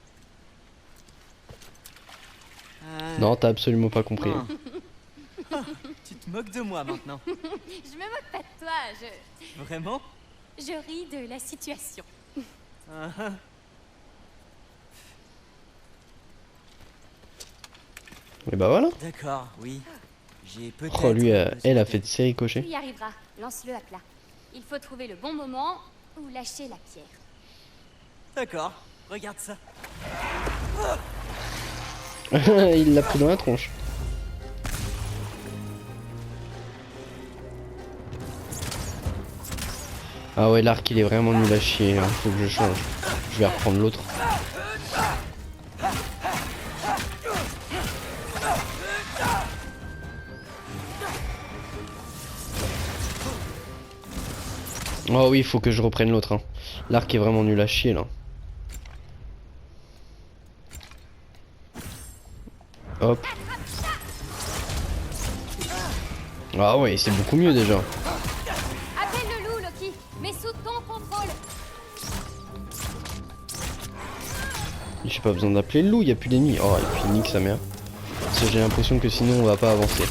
non, t'as absolument pas compris. non. Ah, tu te moques de moi maintenant. Je me moque pas de toi, Vraiment? je ris de la situation. Ah, ah. Et bah voilà. D'accord, oui. J'ai peut-être... Oh, lui, besoin elle a d'aide. fait de ses Tu ricochets. y arriveras. Lance-le à plat. Il faut trouver le bon moment ou lâcher la pierre. D'accord, regarde ça. Il l'a pris dans la tronche. Ah ouais, l'arc il est vraiment nul à chier, hein. Faut que je change. Je vais reprendre l'autre. Oh oui, il faut que je reprenne l'autre, hein. L'arc est vraiment nul à chier là. Hop. Ah ouais, c'est beaucoup mieux déjà. Appelle le loup, Loki, mais sous ton contrôle. J'ai pas besoin d'appeler le loup, y a plus d'ennemis. Oh, et puis nique sa mère. Parce que j'ai l'impression que sinon on va pas avancer.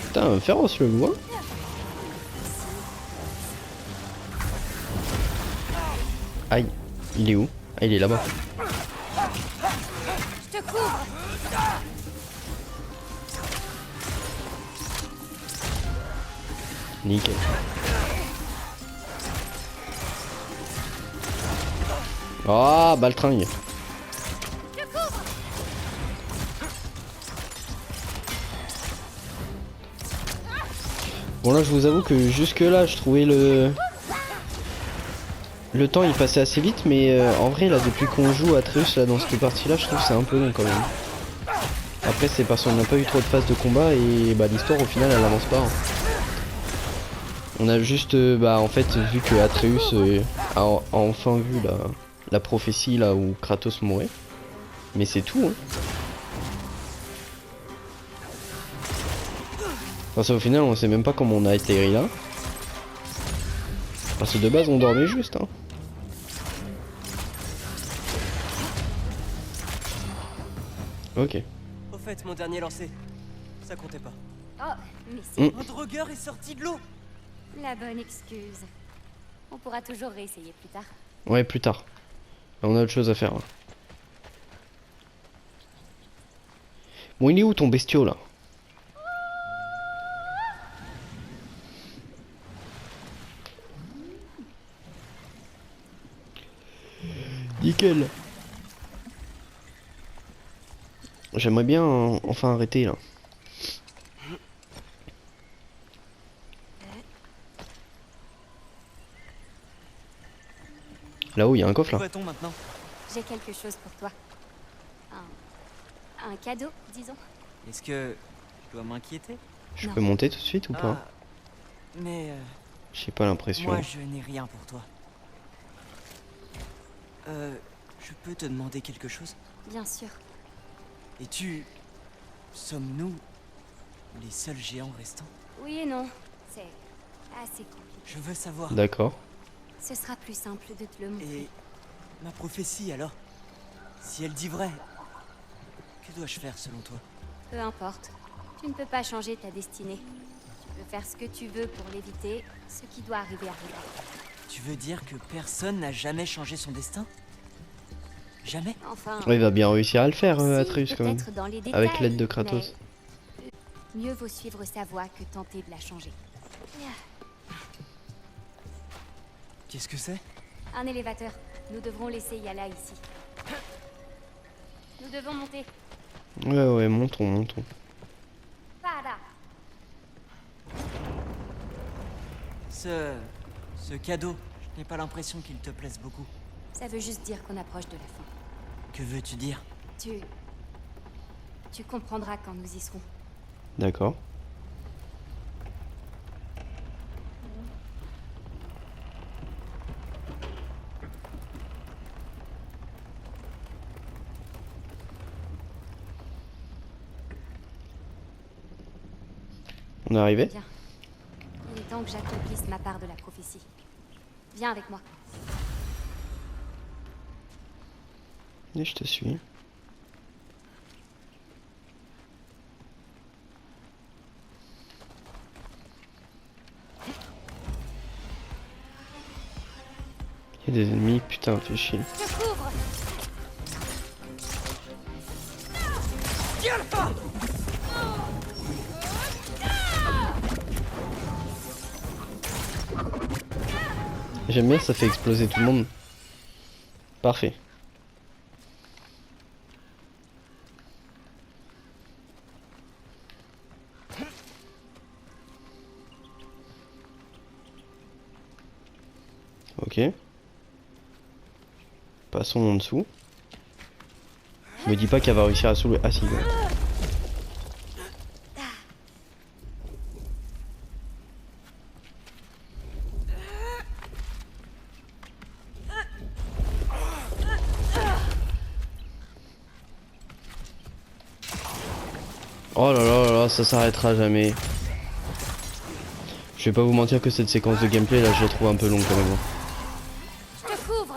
Putain, féroce le loup, hein. Aïe, il est où? Ah, il est là-bas. Je te couvre. Nickel. Ah, baltringue. Bon là je vous avoue que jusque là je trouvais le temps il passait assez vite, mais en vrai là depuis qu'on joue Atreus là dans cette partie là je trouve que c'est un peu long quand même. Après c'est parce qu'on n'a pas eu trop de phases de combat et bah l'histoire au final elle avance pas, hein. On a juste, bah en fait, vu que Atreus a enfin vu la prophétie là où Kratos mourait. Mais c'est tout, hein. Parce qu'au final, on sait même pas comment on a atterri là. Parce que de base, on dormait juste, hein. Ok. Au fait, mon dernier lancer, ça comptait pas. Oh, mais c'est Un drogueur est sorti de l'eau. la bonne excuse. On pourra toujours réessayer plus tard. Ouais, plus tard. On a autre chose à faire là. Bon, il est où ton bestiau là? Nickel. J'aimerais bien enfin arrêter là. Là-haut, il y a un coffre Où là. va-t-on maintenant? J'ai quelque chose pour toi. Un cadeau, disons. Est-ce que je dois m'inquiéter? Je Non. peux monter tout de suite ou pas? Ah, mais J'ai pas l'impression. moi je n'ai rien pour toi. Je peux te demander quelque chose? Bien sûr. Es-tu... Sommes-nous les seuls géants restants? Oui et non. C'est assez compliqué. Je veux savoir. D'accord. Ce sera plus simple de te le montrer. Et ma prophétie alors? Si elle dit vrai, que dois-je faire selon toi? Peu importe. Tu ne peux pas changer ta destinée. Tu peux faire ce que tu veux pour l'éviter. Ce qui doit arriver arrivera. Tu veux dire que personne n'a jamais changé son destin? Jamais? Enfin... Ouais, il va bien réussir à le faire, si, Atreus quand même. peut-être dans les Avec détails, l'aide de Kratos. mais mieux vaut suivre sa voie que tenter de la changer. Qu'est-ce que c'est? Un élévateur. Nous devrons laisser Yala ici. Nous devons monter. Ouais, montons. Pada. Ce cadeau, je n'ai pas l'impression qu'il te plaise beaucoup. Ça veut juste dire qu'on approche de la fin. Que veux-tu dire? Tu comprendras quand nous y serons. D'accord. On est arrivé? Bien. Il est temps que j'accomplisse ma part de la prophétie. Viens avec moi. Et je te suis. Il y a des ennemis, putain, fais chier. Je te couvre. J'aime bien, ça fait exploser tout le monde. Parfait. Ok. Passons en dessous. Je me dis pas qu'elle va réussir à soulever. Ah si, ouais. Oh là là là, ça s'arrêtera jamais. Je vais pas vous mentir que cette séquence de gameplay là, je la trouve un peu longue quand même. Je te couvre.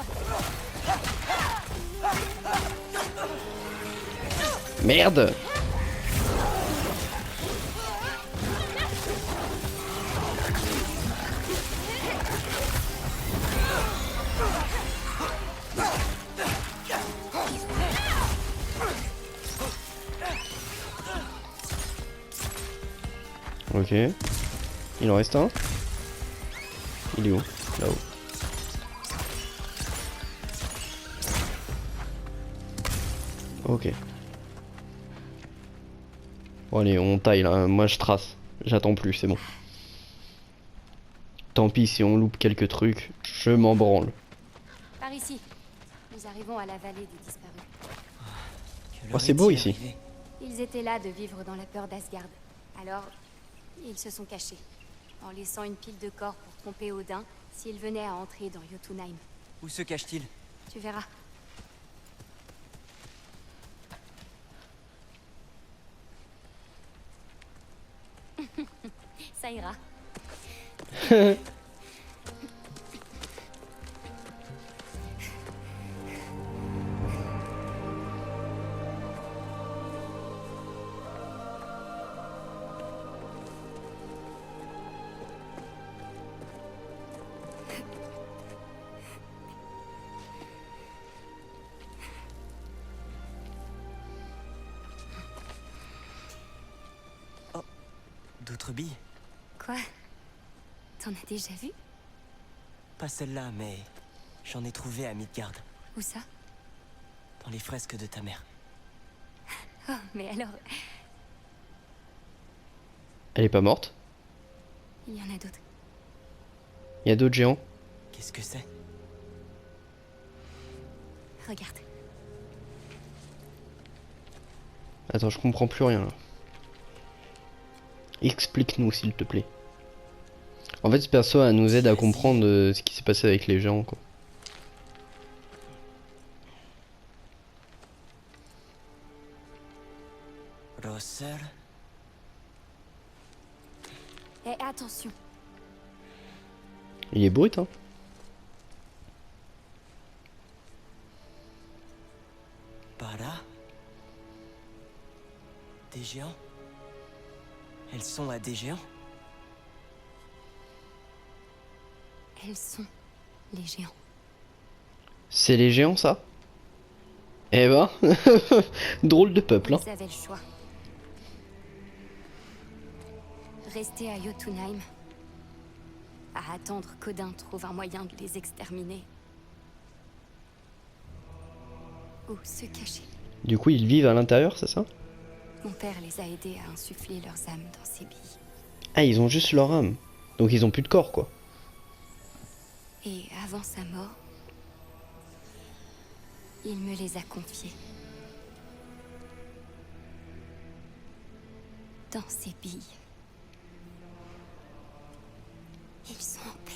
Merde! Ok. Il en reste un. Il est où? Là-haut. Ok. Bon allez, on taille là. Moi je trace. J'attends plus, c'est bon. Tant pis si on loupe quelques trucs, je m'en branle. Par ici. Nous arrivons à la vallée des disparus. Que Oh, leur c'est beau est-il ici. arrivé? Ils étaient là de vivre dans la peur d'Asgard. Alors, ils se sont cachés. en laissant une pile de corps pour tromper Odin s'il venait à entrer dans Jotunheim. Où se cache-t-il? Tu verras. Ça ira. D'autres billes? Quoi? T'en as déjà vu? Pas celle-là, mais j'en ai trouvé à Midgard, Où ça? dans les fresques de ta mère. Oh, mais alors, Elle est pas morte. il y en a d'autres. Il y a d'autres géants. Qu'est-ce que c'est? Regarde. Attends, je comprends plus rien là. Explique-nous s'il te plaît. En fait, ce perso elle nous aide à comprendre ce qui s'est passé avec les géants quoi. Rossel? Et attention, Il est brut hein. Bara? Des géants? Elles sont à des géants? elles sont les géants. C'est les géants ça? Eh ben, drôle de peuple hein. Ils avaient le choix. Rester à Jotunheim, à attendre qu'Odin trouve un moyen de les exterminer. Ou se cacher. Du coup ils vivent à l'intérieur, c'est ça? Mon père les a aidés à insuffler leurs âmes dans ces billes. Ah ils ont juste leur âme. Donc ils ont plus de corps quoi. Et avant sa mort, il me les a confiés. Dans ces billes. Ils sont en paix.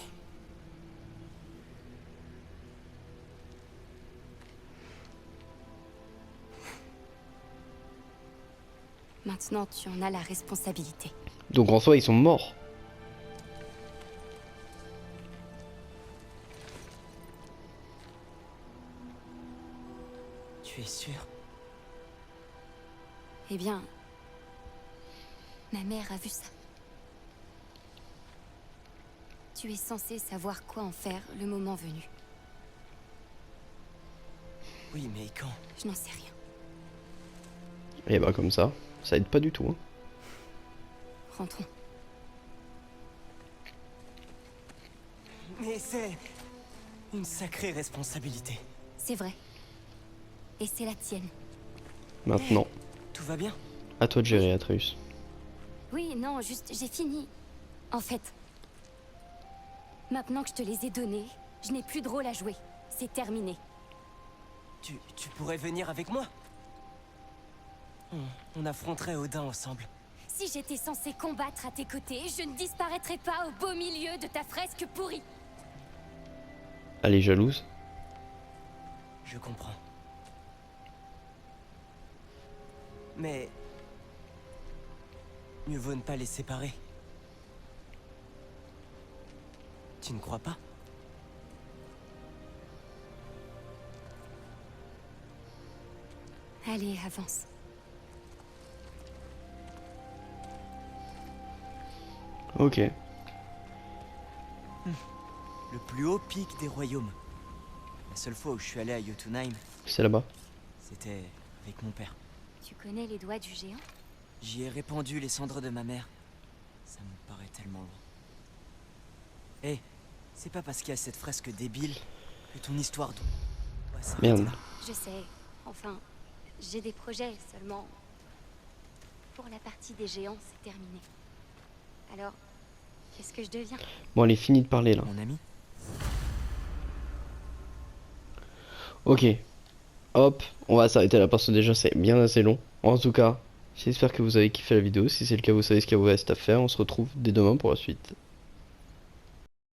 Maintenant, tu en as la responsabilité. Donc en soi ils sont morts. Tu es sûr? Eh bien, ma mère a vu ça. Tu es censé savoir quoi en faire le moment venu. Oui, mais quand? Je n'en sais rien. Et bah comme ça aide pas du tout hein. Rentrons. Mais c'est une sacrée responsabilité. C'est vrai. Et c'est la tienne. Maintenant, Tout va bien? à toi de gérer Atreus. Oui, non, juste, j'ai fini. En fait, maintenant que je te les ai donnés, je n'ai plus de rôle à jouer. C'est terminé. Tu pourrais venir avec moi? On affronterait Odin ensemble. Si j'étais censée combattre à tes côtés, je ne disparaîtrais pas au beau milieu de ta fresque pourrie. Elle est jalouse. Je comprends. Mais... mieux vaut ne pas les séparer. Tu ne crois pas? Allez, avance. Ok. Le plus haut pic des royaumes. La seule fois où je suis allé à Jotunheim, C'est là-bas. c'était avec mon père. Tu connais les doigts du géant? J'y ai répandu les cendres de ma mère. Ça me paraît tellement loin. Hé, c'est pas parce qu'il y a cette fresque débile que ton histoire doit s'arrêter Merde. là. Je sais. Enfin, j'ai des projets seulement. Pour la partie des géants, c'est terminé. Alors, qu'est-ce que je deviens? Bon elle est finie de parler là. Mon ami? Ok. Hop, on va s'arrêter là parce que déjà c'est bien assez long. En tout cas, j'espère que vous avez kiffé la vidéo. Si c'est le cas, vous savez ce qu'il vous reste à faire. On se retrouve dès demain pour la suite.